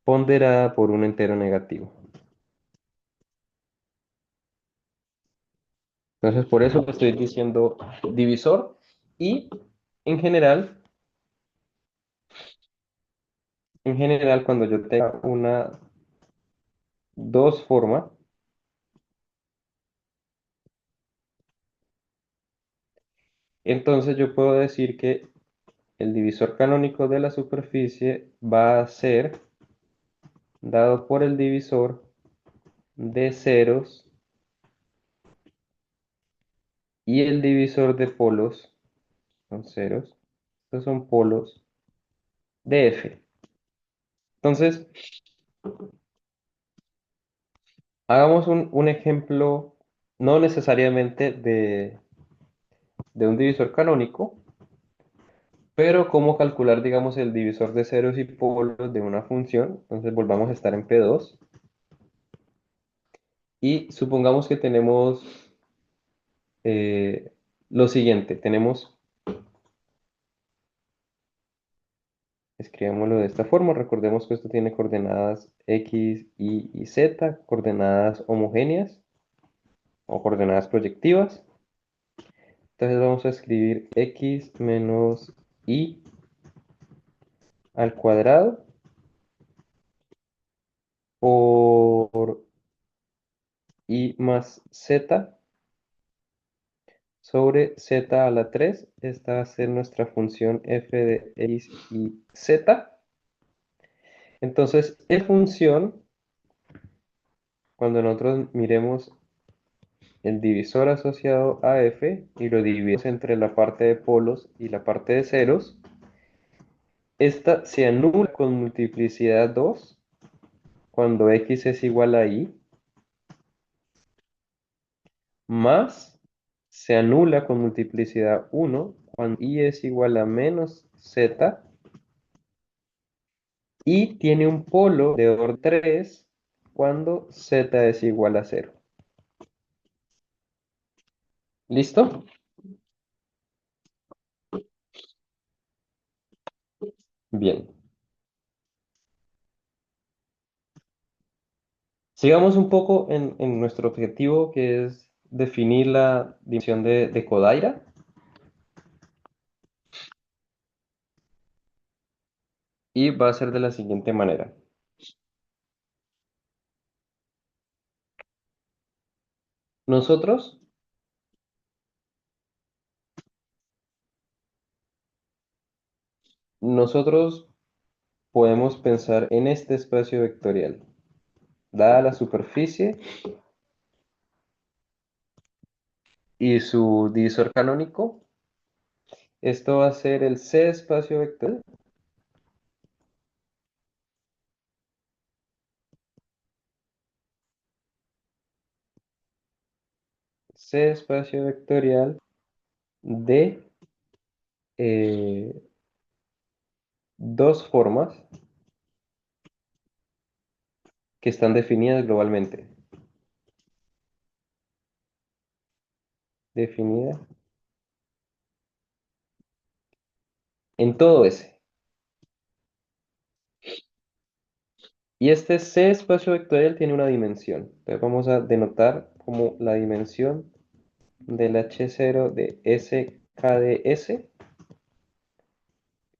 ponderada por un entero negativo. Entonces, por eso estoy diciendo divisor y en general, cuando yo tenga una dos forma, entonces yo puedo decir que el divisor canónico de la superficie va a ser dado por el divisor de ceros y el divisor de polos son ceros. Estos son polos de F. Entonces, hagamos un ejemplo, no necesariamente de un divisor canónico, pero cómo calcular, digamos, el divisor de ceros y polos de una función. Entonces, volvamos a estar en P2 y supongamos que tenemos lo siguiente, tenemos, escribámoslo de esta forma, recordemos que esto tiene coordenadas X, Y Z, coordenadas homogéneas o coordenadas proyectivas. Entonces vamos a escribir X menos Y al cuadrado por Y más Z sobre Z a la 3. Esta va a ser nuestra función f de X y Z. Entonces, esta función, cuando nosotros miremos el divisor asociado a f y lo dividimos entre la parte de polos y la parte de ceros, esta se anula con multiplicidad 2 cuando x es igual a y, más se anula con multiplicidad 1 cuando y es igual a menos z, y tiene un polo de orden 3 cuando z es igual a 0. ¿Listo? Bien. Sigamos un poco en nuestro objetivo, que es definir la dimensión de Kodaira. Y va a ser de la siguiente manera. Nosotros, nosotros podemos pensar en este espacio vectorial. Dada la superficie y su divisor canónico, esto va a ser el C espacio vectorial. C espacio vectorial de dos formas que están definidas globalmente. Definida en todo S. Y este C espacio vectorial tiene una dimensión. Entonces vamos a denotar como la dimensión del H0 de SKDS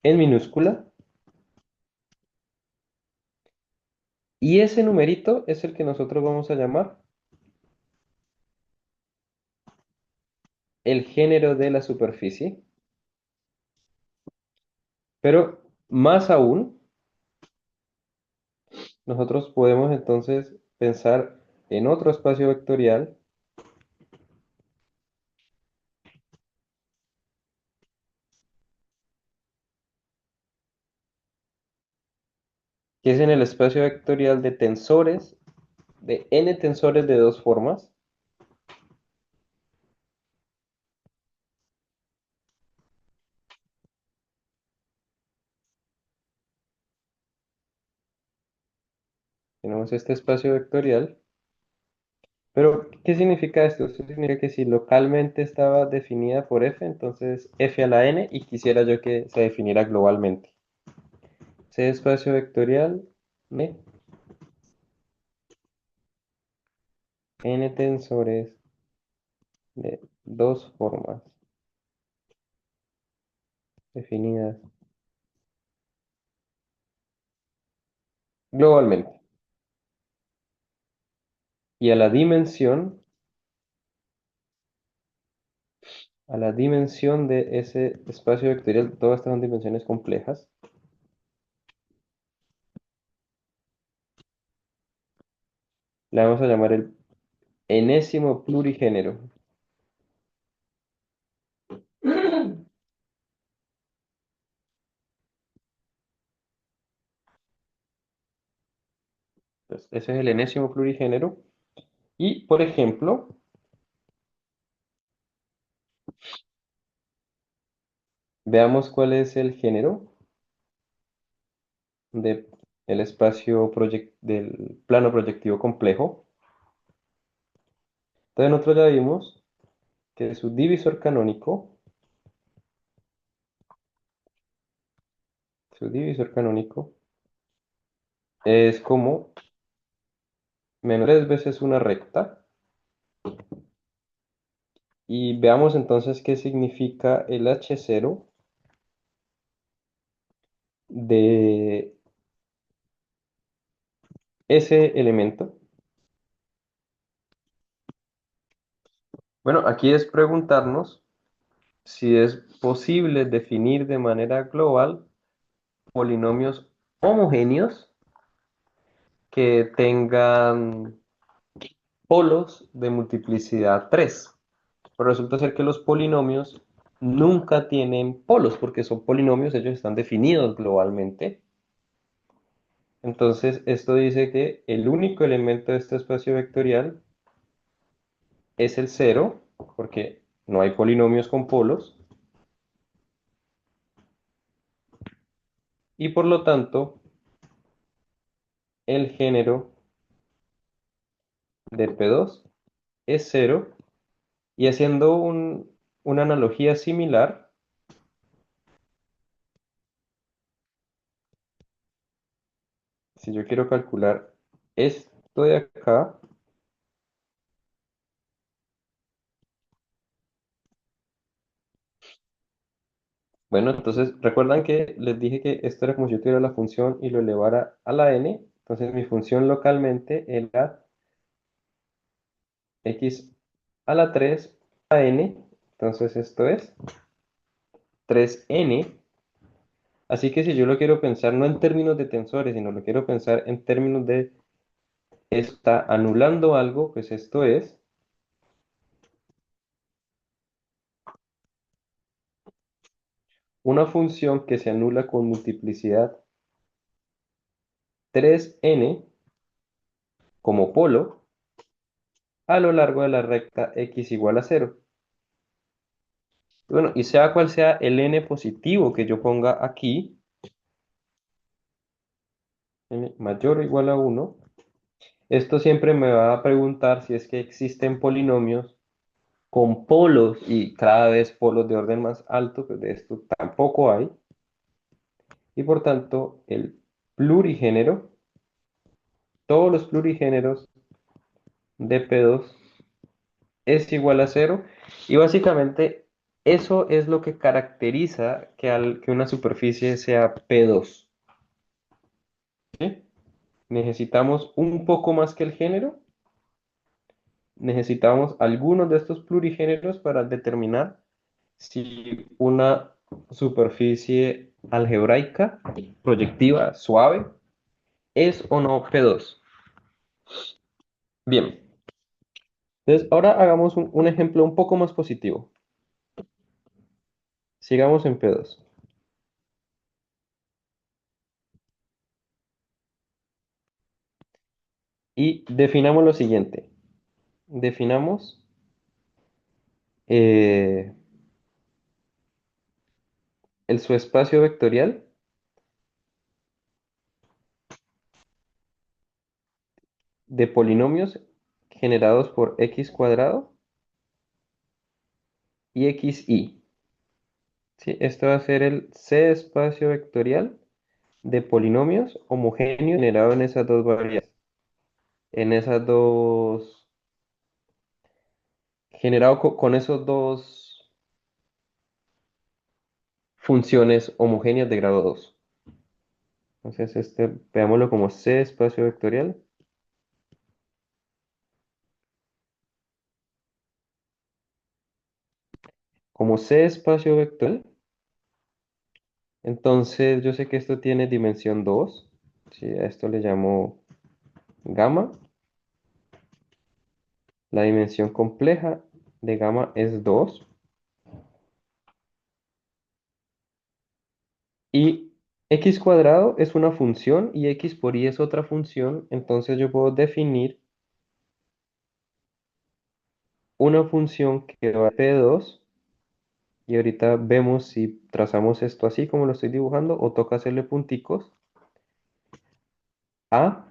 en minúscula. Y ese numerito es el que nosotros vamos a llamar el género de la superficie. Pero más aún, nosotros podemos entonces pensar en otro espacio vectorial, que es en el espacio vectorial de tensores, de n tensores de dos formas. Tenemos este espacio vectorial. Pero, ¿qué significa esto? Esto significa que si localmente estaba definida por f, entonces f a la n, y quisiera yo que se definiera globalmente. C espacio vectorial de n tensores de dos formas definidas globalmente. Y a la dimensión de ese espacio vectorial, todas estas son dimensiones complejas, la vamos a llamar el enésimo plurigénero. Entonces, ese es el enésimo plurigénero. Y, por ejemplo, veamos cuál es el género del del plano proyectivo complejo. Entonces nosotros ya vimos que su divisor canónico es como menos 3 veces una recta. Y veamos entonces qué significa el H0 de ese elemento. Bueno, aquí es preguntarnos si es posible definir de manera global polinomios homogéneos que tengan polos de multiplicidad 3. Pero resulta ser que los polinomios nunca tienen polos porque son polinomios, ellos están definidos globalmente. Entonces, esto dice que el único elemento de este espacio vectorial es el cero, porque no hay polinomios con polos, y por lo tanto, el género de P2 es cero Y haciendo una analogía similar, si yo quiero calcular esto de acá, bueno, entonces recuerdan que les dije que esto era como si yo tuviera la función y lo elevara a la n. Entonces mi función localmente era x a la 3 a n. Entonces esto es 3n. Así que si yo lo quiero pensar no en términos de tensores, sino lo quiero pensar en términos de está anulando algo, pues esto es una función que se anula con multiplicidad 3n como polo a lo largo de la recta x igual a 0. Bueno, y sea cual sea el n positivo que yo ponga aquí, n mayor o igual a 1, esto siempre me va a preguntar si es que existen polinomios con polos y cada vez polos de orden más alto, pues de esto tampoco hay, y por tanto el plurigénero, todos los plurigéneros de P2 es igual a 0, y básicamente eso es lo que caracteriza que una superficie sea P2. ¿Sí? Necesitamos un poco más que el género, necesitamos algunos de estos plurigéneros para determinar si una superficie algebraica, proyectiva, suave, es o no P2. Bien, entonces ahora hagamos un ejemplo un poco más positivo. Sigamos en P2 y definamos lo siguiente. Definamos eh, el subespacio vectorial de polinomios generados por x cuadrado y xy. ¿Sí? Esto va a ser el C espacio vectorial de polinomios homogéneos generado en esas dos variables, en esas dos, generado con esos dos funciones homogéneas de grado 2. Entonces, veámoslo como C espacio vectorial, como C espacio vectorial. Entonces, yo sé que esto tiene dimensión 2. ¿Sí? A esto le llamo gamma. La dimensión compleja de gamma es 2. Y x cuadrado es una función y x por y es otra función. Entonces yo puedo definir una función que va a P2. Y ahorita vemos si trazamos esto así como lo estoy dibujando o toca hacerle punticos a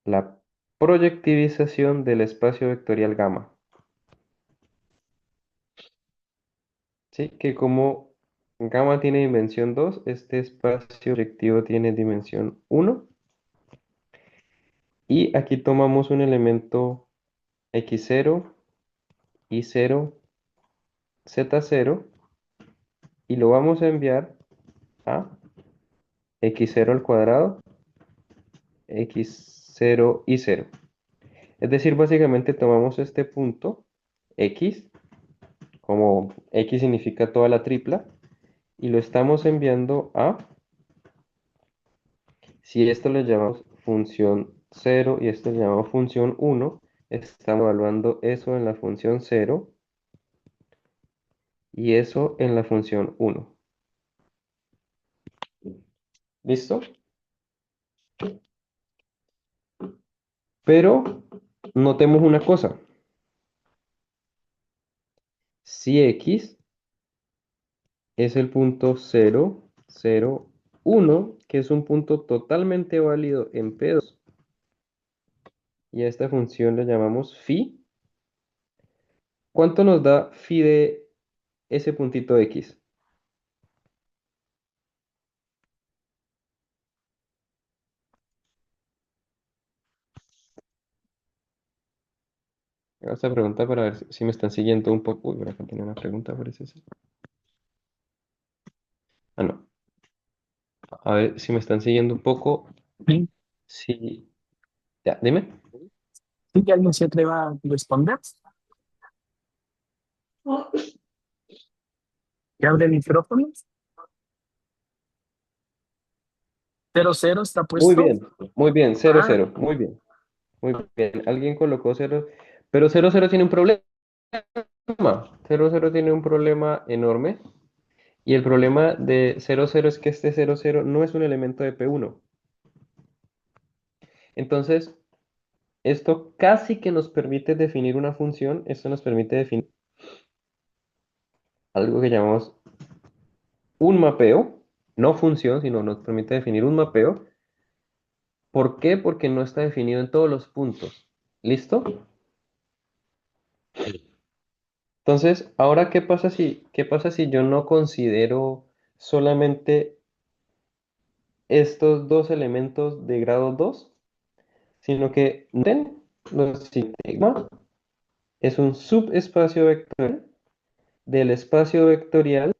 la proyectivización del espacio vectorial gamma. ¿Sí? Que como gamma tiene dimensión 2, este espacio proyectivo tiene dimensión 1. Y aquí tomamos un elemento x0, y0, z0 y lo vamos a enviar a x0 al cuadrado, x0 y 0. Es decir, básicamente tomamos este punto x, como x significa toda la tripla, y lo estamos enviando a, si esto le llamamos función 0 y esto le llamamos función 1, estamos evaluando eso en la función 0 y eso en la función 1. ¿Listo? Pero notemos una cosa. Si x es el punto 0, 0, 1, que es un punto totalmente válido en P2, y a esta función le llamamos phi, ¿Cuánto nos da phi de ese puntito X? Esta pregunta para ver si me están siguiendo un poco. Uy, por acá tenía una pregunta, parece ser. Ah, no. A ver si me están siguiendo un poco. Sí, Sí. Ya, dime. sí, que alguien se atreva a responder. ¿Que abre el micrófono? 00 está Muy puesto. bien, muy bien, cero Ah, cero, muy bien, muy bien. Alguien colocó cero, pero cero cero tiene un problema. Cero cero tiene un problema enorme. Y el problema de cero cero es que este cero cero no es un elemento de P1. Entonces, esto casi que nos permite definir una función. Esto nos permite definir algo que llamamos un mapeo. No función, sino nos permite definir un mapeo. ¿Por qué? Porque no está definido en todos los puntos. ¿Listo? Entonces, ahora, ¿qué pasa si yo no considero solamente estos dos elementos de grado 2, sino que noten lo siguiente, sigma es un subespacio vectorial del espacio vectorial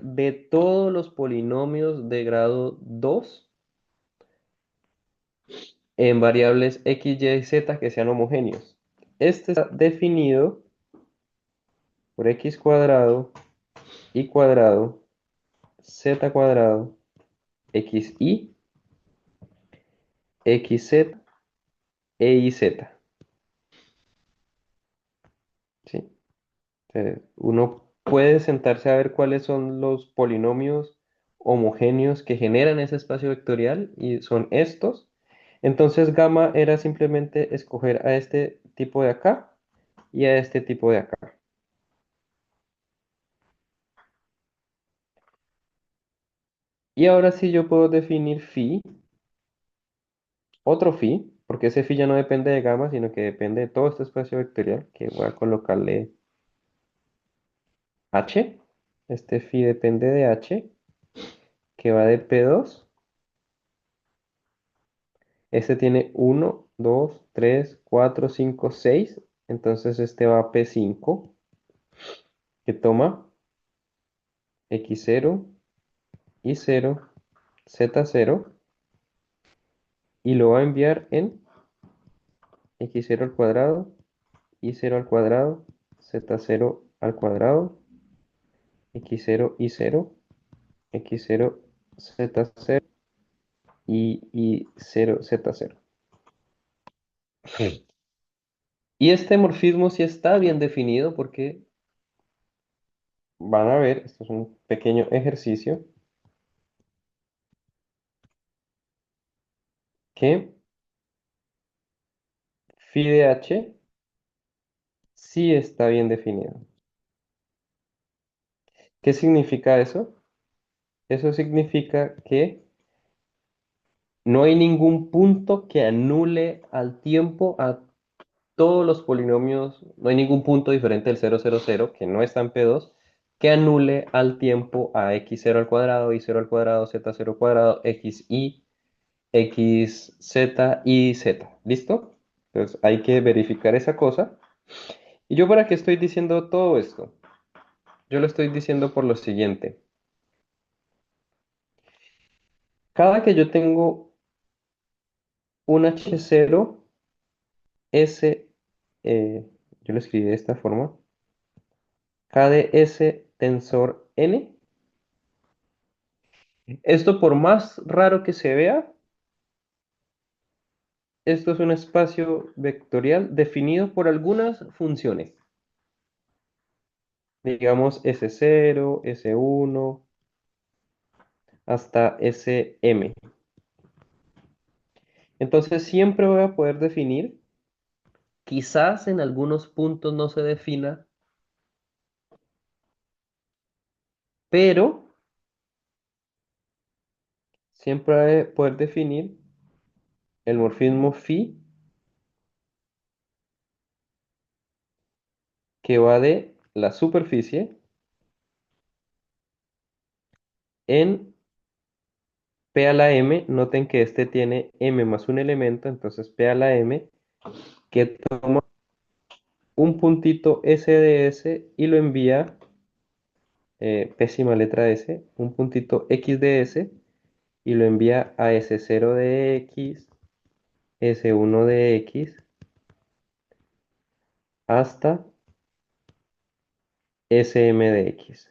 de todos los polinomios de grado 2 en variables x, y, z que sean homogéneos. Este está definido por x cuadrado, y cuadrado, z cuadrado, xy, xz e iz. ¿Sí? Uno puede sentarse a ver cuáles son los polinomios homogéneos que generan ese espacio vectorial y son estos. Entonces gamma era simplemente escoger a este tipo de acá y a este tipo de acá. Y ahora sí yo puedo definir phi, otro phi, porque ese phi ya no depende de gamma, sino que depende de todo este espacio vectorial, que voy a colocarle h. Este phi depende de h, que va de P2. Este tiene uno, 2, 3, 4, 5, 6. Entonces este va a P5, que toma X0, Y0, Z0 y lo va a enviar en X0 al cuadrado, Y0 al cuadrado, Z0 al cuadrado, X0, Y0, X0, Z0 y Y0, Z0. Y este morfismo sí está bien definido porque van a ver, esto es un pequeño ejercicio, que phi de h sí está bien definido. ¿Qué significa eso? Eso significa que no hay ningún punto que anule al tiempo a todos los polinomios, no hay ningún punto diferente del 000 que no está en P2, que anule al tiempo a x0 al cuadrado, y0 al cuadrado, z0 al cuadrado, xy, xz y z. ¿Listo? Entonces hay que verificar esa cosa. ¿Y yo para qué estoy diciendo todo esto? Yo lo estoy diciendo por lo siguiente. Cada que yo tengo un H0, S, yo lo escribí de esta forma, K de S tensor N. Esto por más raro que se vea, esto es un espacio vectorial definido por algunas funciones. Digamos S0, S1, hasta Sm. Entonces siempre voy a poder definir, quizás en algunos puntos no se defina, pero siempre va a poder definir el morfismo phi que va de la superficie en P a la M. Noten que este tiene M más un elemento, entonces P a la M, que toma un puntito S de S y lo envía, pésima letra S, un puntito X de S y lo envía a S0 de X, S1 de X, hasta SM de X.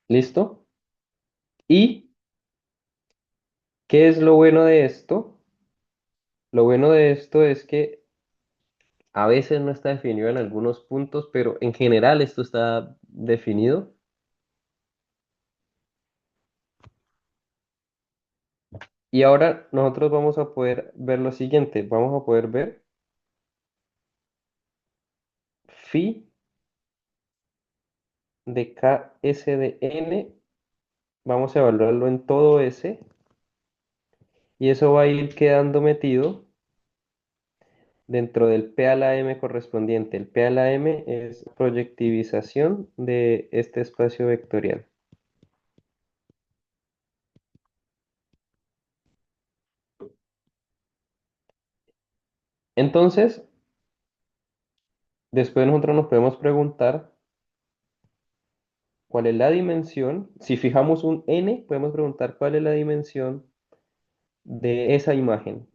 ¿Listo? ¿Y qué es lo bueno de esto? Lo bueno de esto es que a veces no está definido en algunos puntos, pero en general esto está definido. Y ahora nosotros vamos a poder ver lo siguiente. Vamos a poder ver phi de ks de n. Vamos a evaluarlo en todo S. Y eso va a ir quedando metido dentro del P a la M correspondiente. El P a la M es proyectivización de este espacio vectorial. Entonces, después nosotros nos podemos preguntar cuál es la dimensión. Si fijamos un n, podemos preguntar cuál es la dimensión de esa imagen.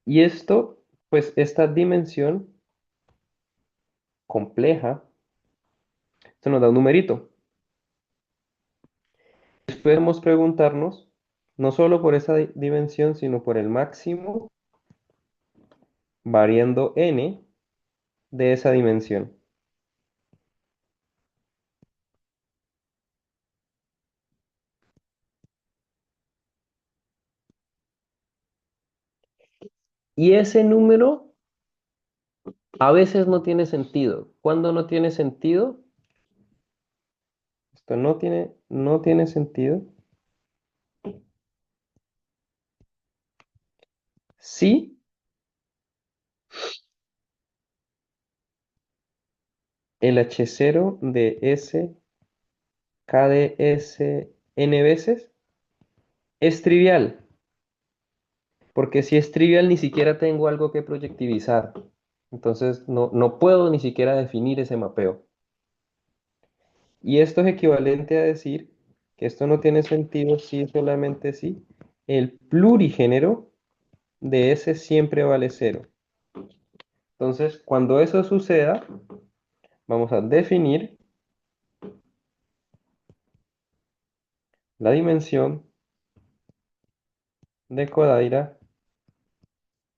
Y esto, pues esta dimensión compleja, esto nos da un numerito. Después podemos preguntarnos, no solo por esa dimensión, sino por el máximo variando n de esa dimensión. Y ese número a veces no tiene sentido. ¿Cuándo no tiene sentido? Esto no tiene sentido. Si el H0 de S, K de S, n veces es trivial. Porque si es trivial, ni siquiera tengo algo que proyectivizar. Entonces, no puedo ni siquiera definir ese mapeo. Y esto es equivalente a decir que esto no tiene sentido si solamente si el plurigénero de S siempre vale cero. Entonces, cuando eso suceda, vamos a definir la dimensión de Kodaira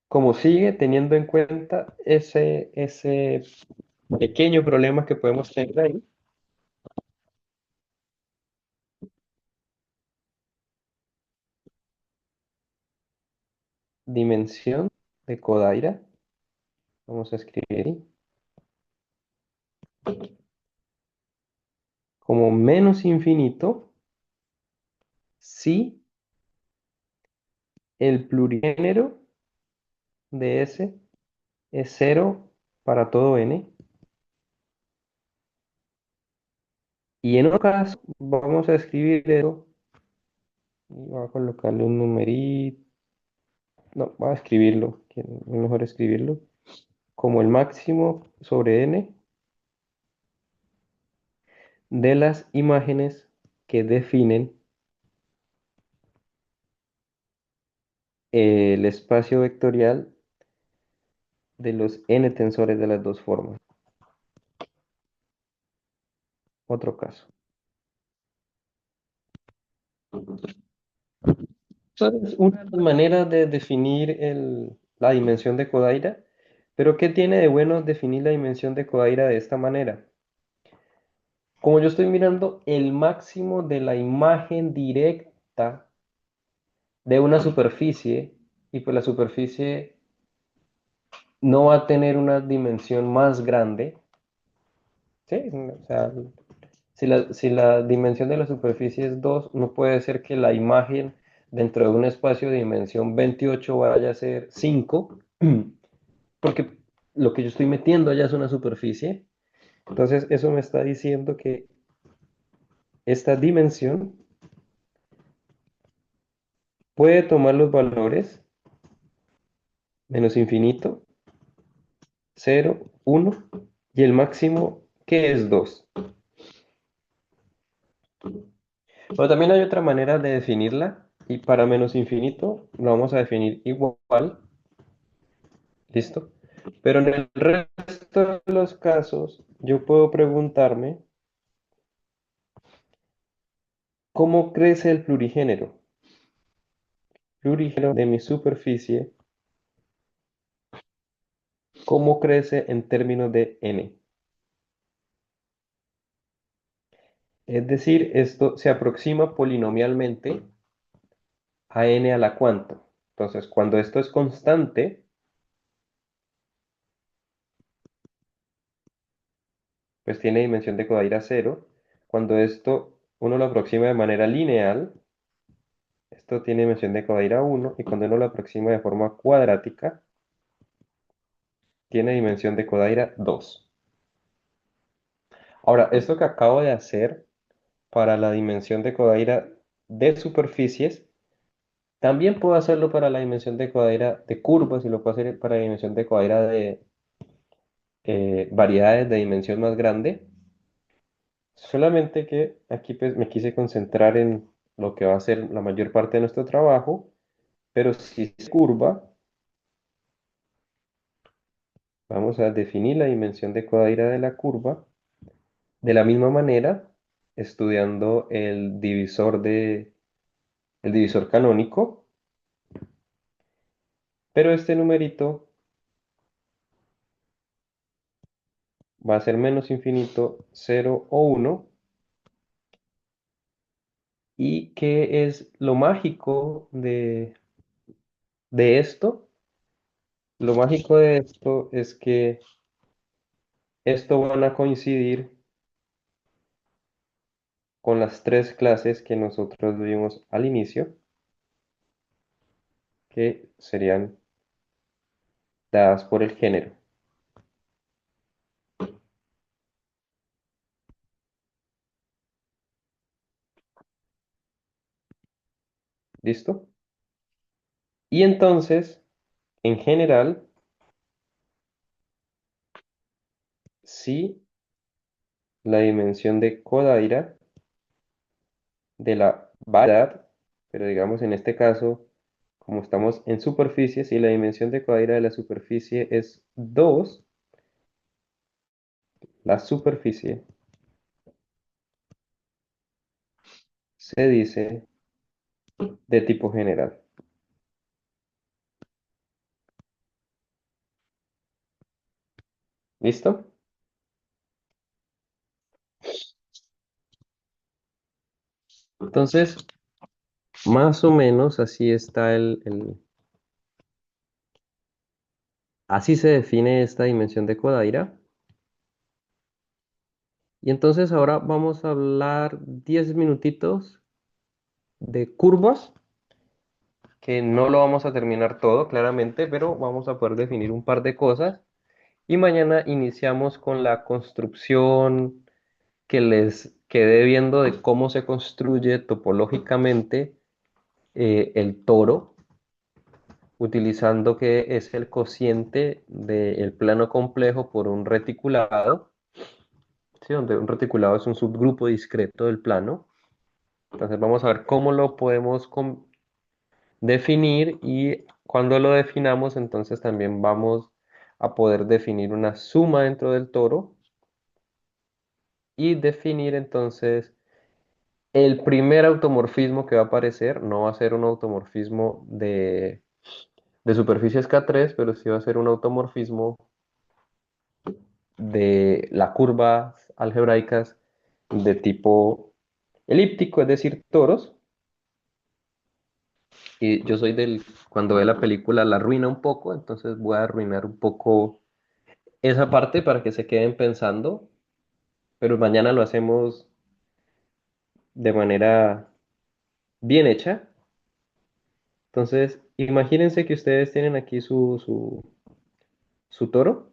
como sigue, teniendo en cuenta ese pequeño problema que podemos tener ahí. Dimensión de Kodaira. Vamos a escribir ahí como menos infinito si el plurigénero de S es cero para todo n. Y en otro caso, vamos a escribir eso. Y voy a colocarle un numerito. No, voy a escribirlo, que es mejor escribirlo. Como el máximo sobre n de las imágenes que definen el espacio vectorial de los n tensores de las dos formas. Otro caso. Entonces, una de las maneras de definir la dimensión de Kodaira, pero ¿qué tiene de bueno definir la dimensión de Kodaira de esta manera? Como yo estoy mirando el máximo de la imagen directa de una superficie, y pues la superficie no va a tener una dimensión más grande, ¿sí? O sea, si la dimensión de la superficie es 2, no puede ser que la imagen dentro de un espacio de dimensión 28 vaya a ser 5, porque lo que yo estoy metiendo allá es una superficie. Entonces, eso me está diciendo que esta dimensión puede tomar los valores menos infinito, 0, 1 y el máximo que es 2. Pero también hay otra manera de definirla y para menos infinito lo vamos a definir igual, ¿listo? Pero en el resto de los casos yo puedo preguntarme cómo crece el plurigénero. Plurigénero de mi superficie, ¿cómo crece en términos de n? Es decir, esto se aproxima polinomialmente a n a la cuánto. Entonces, cuando esto es constante, pues tiene dimensión de Kodaira 0. Cuando esto uno lo aproxima de manera lineal, esto tiene dimensión de Kodaira 1. Y cuando uno lo aproxima de forma cuadrática, tiene dimensión de Kodaira 2. Ahora, esto que acabo de hacer para la dimensión de Kodaira de superficies, también puedo hacerlo para la dimensión de Kodaira de curvas y lo puedo hacer para la dimensión de Kodaira de variedades de dimensión más grande. Solamente que aquí pues me quise concentrar en lo que va a ser la mayor parte de nuestro trabajo, pero si es curva, vamos a definir la dimensión de Kodaira de la curva de la misma manera, estudiando el divisor canónico, pero este numerito va a ser menos infinito, 0 o 1. ¿Y qué es lo mágico de esto? Lo mágico de esto es que esto van a coincidir con las tres clases que nosotros vimos al inicio, que serían dadas por el género. ¿Listo? Y entonces, en general, si la dimensión de Kodaira de la variedad, pero digamos en este caso, como estamos en superficie, si la dimensión de Kodaira de la superficie es 2, la superficie se dice de tipo general. ¿Listo? Entonces, más o menos así está así se define esta dimensión de Kodaira. Y entonces ahora vamos a hablar 10 minutitos de curvas, que no lo vamos a terminar todo, claramente, pero vamos a poder definir un par de cosas. Y mañana iniciamos con la construcción que les quedé viendo de cómo se construye topológicamente el toro, utilizando que es el cociente del plano complejo por un reticulado, ¿sí? Donde un reticulado es un subgrupo discreto del plano. Entonces vamos a ver cómo lo podemos definir y cuando lo definamos, entonces también vamos a poder definir una suma dentro del toro y definir entonces el primer automorfismo que va a aparecer. No va a ser un automorfismo de superficies K3, pero sí va a ser un automorfismo de las curvas algebraicas de tipo elíptico, es decir, toros. Y yo soy del, cuando ve la película la arruina un poco, entonces voy a arruinar un poco esa parte para que se queden pensando, pero mañana lo hacemos de manera bien hecha. Entonces, imagínense que ustedes tienen aquí su toro,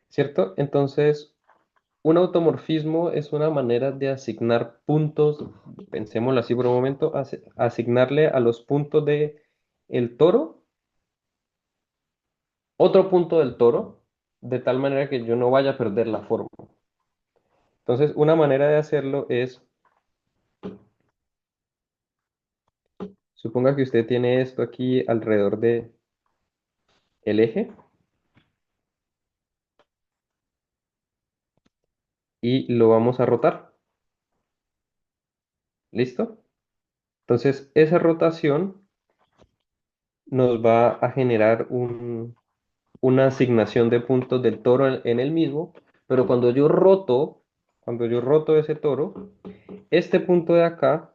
¿cierto? Entonces, un automorfismo es una manera de asignar puntos, pensémoslo así por un momento, asignarle a los puntos de el toro otro punto del toro, de tal manera que yo no vaya a perder la forma. Entonces, una manera de hacerlo es, suponga que usted tiene esto aquí alrededor de el eje y lo vamos a rotar. ¿Listo? Entonces, esa rotación nos va a generar una asignación de puntos del toro en el mismo, pero cuando yo roto ese toro, este punto de acá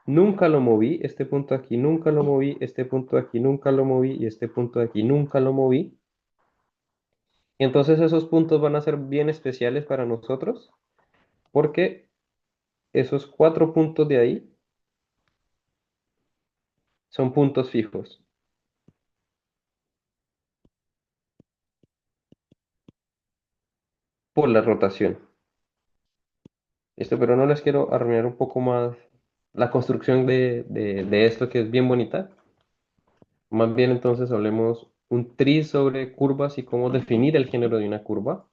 nunca lo moví, este punto aquí nunca lo moví, este punto de aquí nunca lo moví y este punto de aquí nunca lo moví. Y entonces esos puntos van a ser bien especiales para nosotros porque esos 4 puntos de ahí son puntos fijos por la rotación. Esto, pero no les quiero arruinar un poco más la construcción de esto que es bien bonita. Más bien entonces hablemos un tris sobre curvas y cómo definir el género de una curva.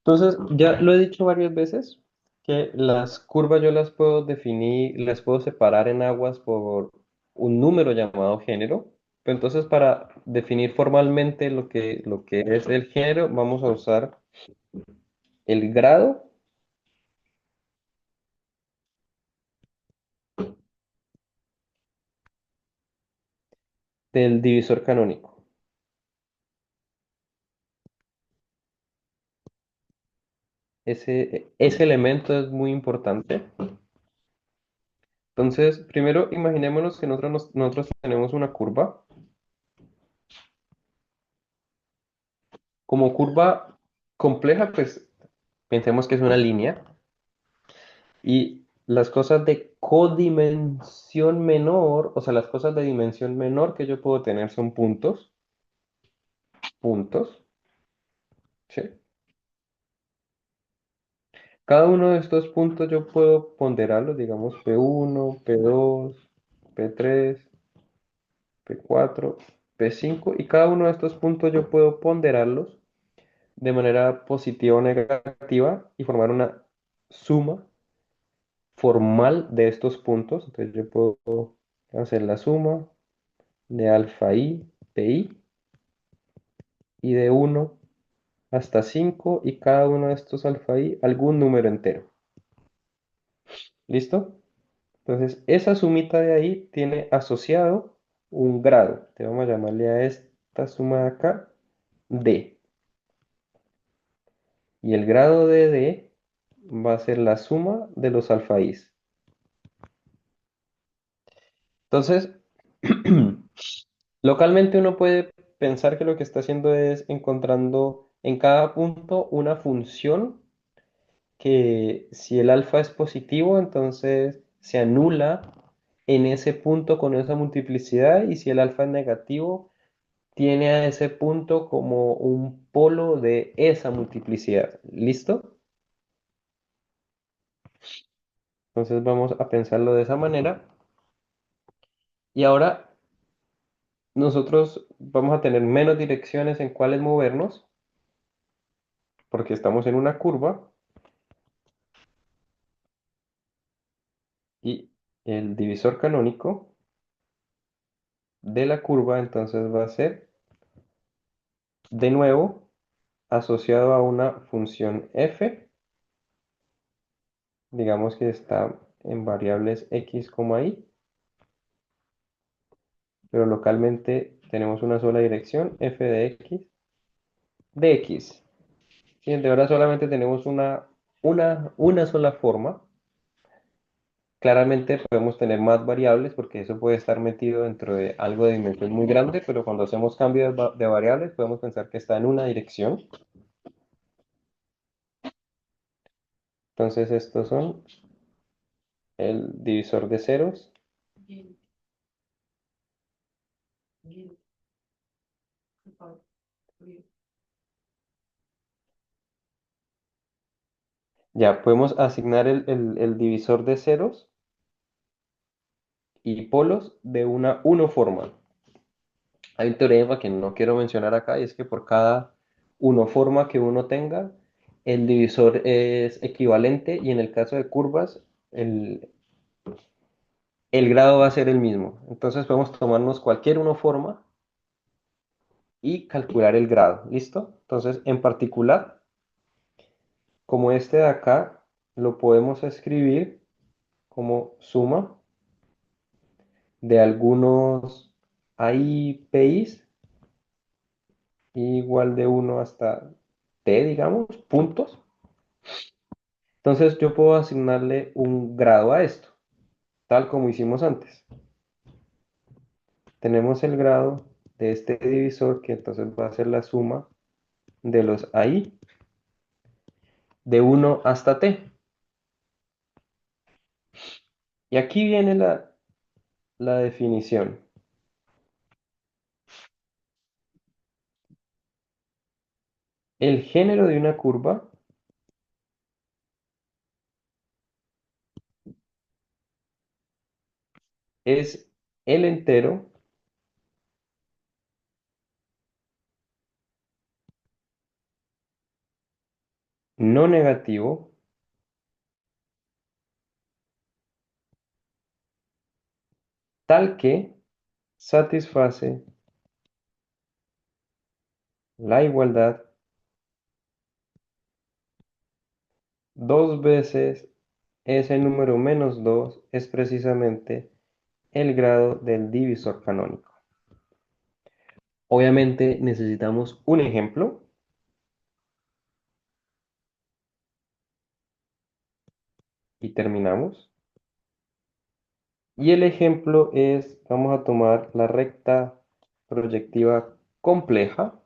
Entonces, ya lo he dicho varias veces, que las curvas yo las puedo definir, las puedo separar en aguas por un número llamado género. Pero entonces, para definir formalmente lo que es el género, vamos a usar el grado del divisor canónico. Ese elemento es muy importante. Entonces, primero imaginémonos que nosotros tenemos una curva. Como curva compleja, pues pensemos que es una línea. Y las cosas de codimensión menor, o sea, las cosas de dimensión menor que yo puedo tener son puntos, puntos, ¿sí? Cada uno de estos puntos yo puedo ponderarlos, digamos P1, P2, P3, P4, P5, y cada uno de estos puntos yo puedo ponderarlos de manera positiva o negativa y formar una suma formal de estos puntos. Entonces yo puedo hacer la suma de alfa i, pi, y de 1 hasta 5 y cada uno de estos alfa i algún número entero. ¿Listo? Entonces, esa sumita de ahí tiene asociado un grado. Te vamos a llamarle a esta suma de acá d. Y el grado de d va a ser la suma de los alfa i's. Entonces, localmente uno puede pensar que lo que está haciendo es encontrando en cada punto una función que si el alfa es positivo, entonces se anula en ese punto con esa multiplicidad y si el alfa es negativo, tiene a ese punto como un polo de esa multiplicidad. ¿Listo? Entonces vamos a pensarlo de esa manera. Y ahora nosotros vamos a tener menos direcciones en cuáles movernos, porque estamos en una curva y el divisor canónico de la curva entonces va a ser de nuevo asociado a una función f, digamos que está en variables x, y, pero localmente tenemos una sola dirección, f de x. Y ahora solamente tenemos una sola forma. Claramente podemos tener más variables porque eso puede estar metido dentro de algo de dimensión muy grande, pero cuando hacemos cambio de variables podemos pensar que está en una dirección. Entonces estos son el divisor de ceros. Ya podemos asignar el divisor de ceros y polos de una unoforma. Hay un teorema que no quiero mencionar acá y es que por cada unoforma que uno tenga, el divisor es equivalente y en el caso de curvas, el, el grado va a ser el mismo. Entonces podemos tomarnos cualquier unoforma y calcular el grado. ¿Listo? Entonces, en particular, como este de acá, lo podemos escribir como suma de algunos IPIs igual de uno hasta t, digamos, puntos. Entonces yo puedo asignarle un grado a esto, tal como hicimos antes. Tenemos el grado de este divisor que entonces va a ser la suma de los i de uno hasta t. Y aquí viene la definición. El género de una curva es el entero no negativo tal que satisface la igualdad dos veces ese número menos 2 es precisamente el grado del divisor canónico. Obviamente necesitamos un ejemplo y terminamos. Y el ejemplo es, vamos a tomar la recta proyectiva compleja,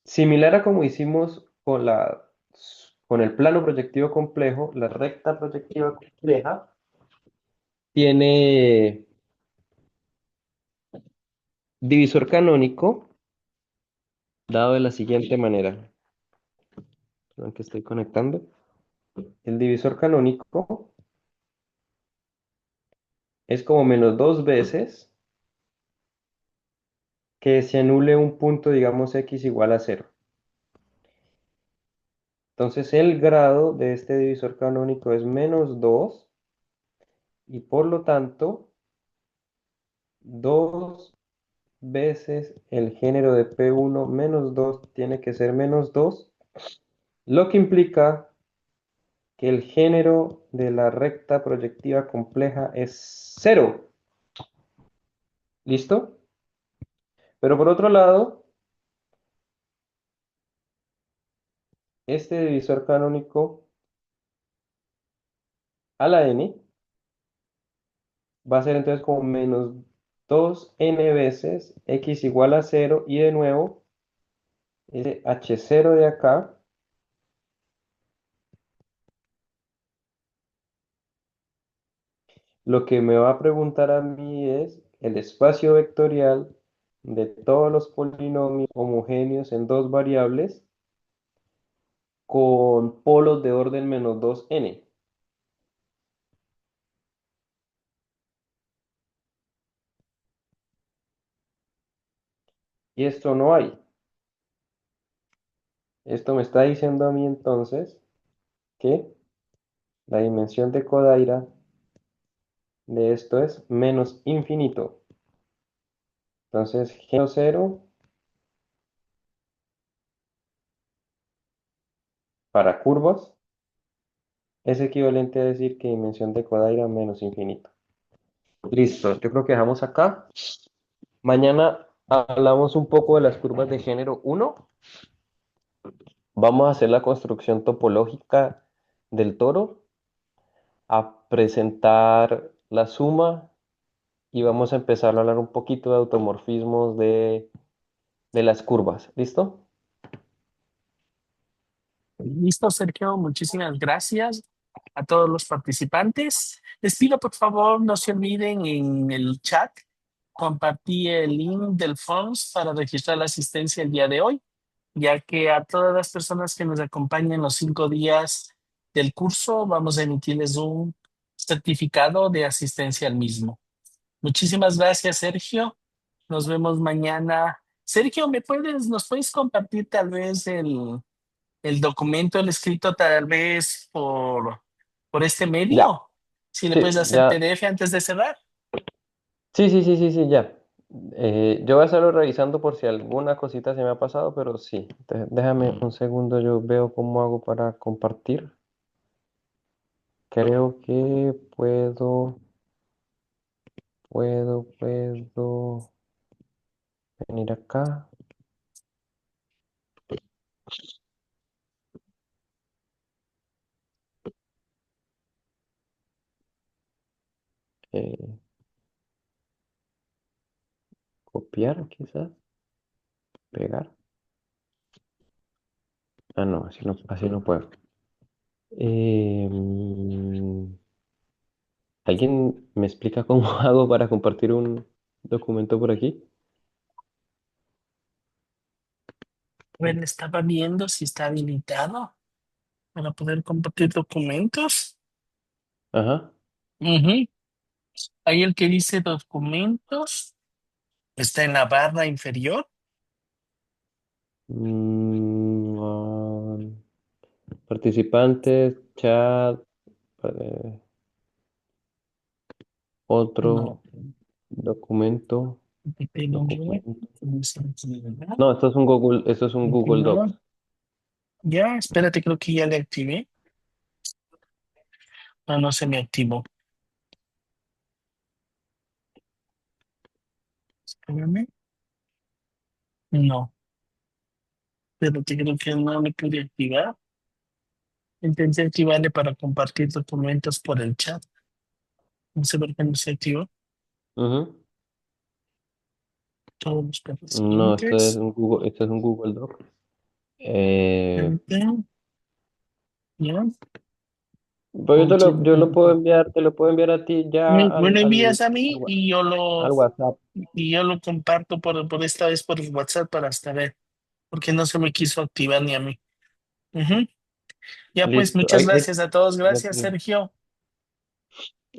similar a como hicimos con el plano proyectivo complejo, la recta proyectiva compleja tiene divisor canónico dado de la siguiente manera. Perdón que estoy conectando. El divisor canónico es como menos dos veces que se anule un punto, digamos, x igual a cero. Entonces el grado de este divisor canónico es menos 2 y por lo tanto 2 veces el género de P1 menos 2 tiene que ser menos 2, lo que implica que el género de la recta proyectiva compleja es cero. ¿Listo? Pero por otro lado, este divisor canónico a la n va a ser entonces como menos 2n veces x igual a cero y de nuevo ese h0 de acá lo que me va a preguntar a mí es el espacio vectorial de todos los polinomios homogéneos en dos variables con polos de orden menos 2n. Y esto no hay. Esto me está diciendo a mí entonces que la dimensión de Kodaira de esto es menos infinito. Entonces, G0 para curvas es equivalente a decir que dimensión de Kodaira menos infinito. Listo, yo creo que dejamos acá. Mañana hablamos un poco de las curvas de género uno. Vamos a hacer la construcción topológica del toro, a presentar la suma y vamos a empezar a hablar un poquito de automorfismos de las curvas. ¿Listo? Listo, Sergio, muchísimas gracias a todos los participantes. Les pido, por favor, no se olviden en el chat, compartí el link del Forms para registrar la asistencia el día de hoy, ya que a todas las personas que nos acompañen los 5 días del curso vamos a emitirles un certificado de asistencia al mismo. Muchísimas gracias, Sergio. Nos vemos mañana. Sergio, nos puedes compartir tal vez el documento, el escrito, tal vez por este Ya. medio? Si le puedes Sí, hacer ya. PDF antes de cerrar. Sí, ya. Yo voy a estarlo revisando por si alguna cosita se me ha pasado, pero sí. Déjame un segundo, yo veo cómo hago para compartir. Creo que puedo venir acá. eh, Copiar, quizás, pegar. Ah, no, así no puedo. ¿Alguien me explica cómo hago para compartir un documento por aquí? Bueno, estaba viendo si está habilitado para poder compartir documentos. Ajá. Ujú. Ahí el que dice documentos está en la barra inferior. Participantes, chat, eh, otro No, documento, pero no, documento. no sé si, ¿verdad? No, esto es un Google No, Docs. ya, espérate, creo que ya le activé. No, no se me activó. Espérame. No, pero creo que no me pude activar. Intenté activarle para compartir documentos por el chat. No sé por qué no se activó. Ujú. Todos los No, participantes. Esto es un Google Doc. Eh, Espérate, ya. pues yo lo puedo Compartir. enviar, te lo puedo enviar a ti ya Me lo envías a mí al WhatsApp. y yo lo comparto por esta vez por el WhatsApp para saber, porque no se me quiso activar ni a mí. Ujú. Ya pues, Listo. muchas gracias a todos. Ya Gracias, Sergio.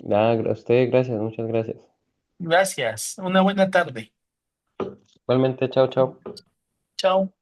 a usted, gracias, muchas gracias. Gracias. Una buena tarde. Igualmente, chao, chao. Chao.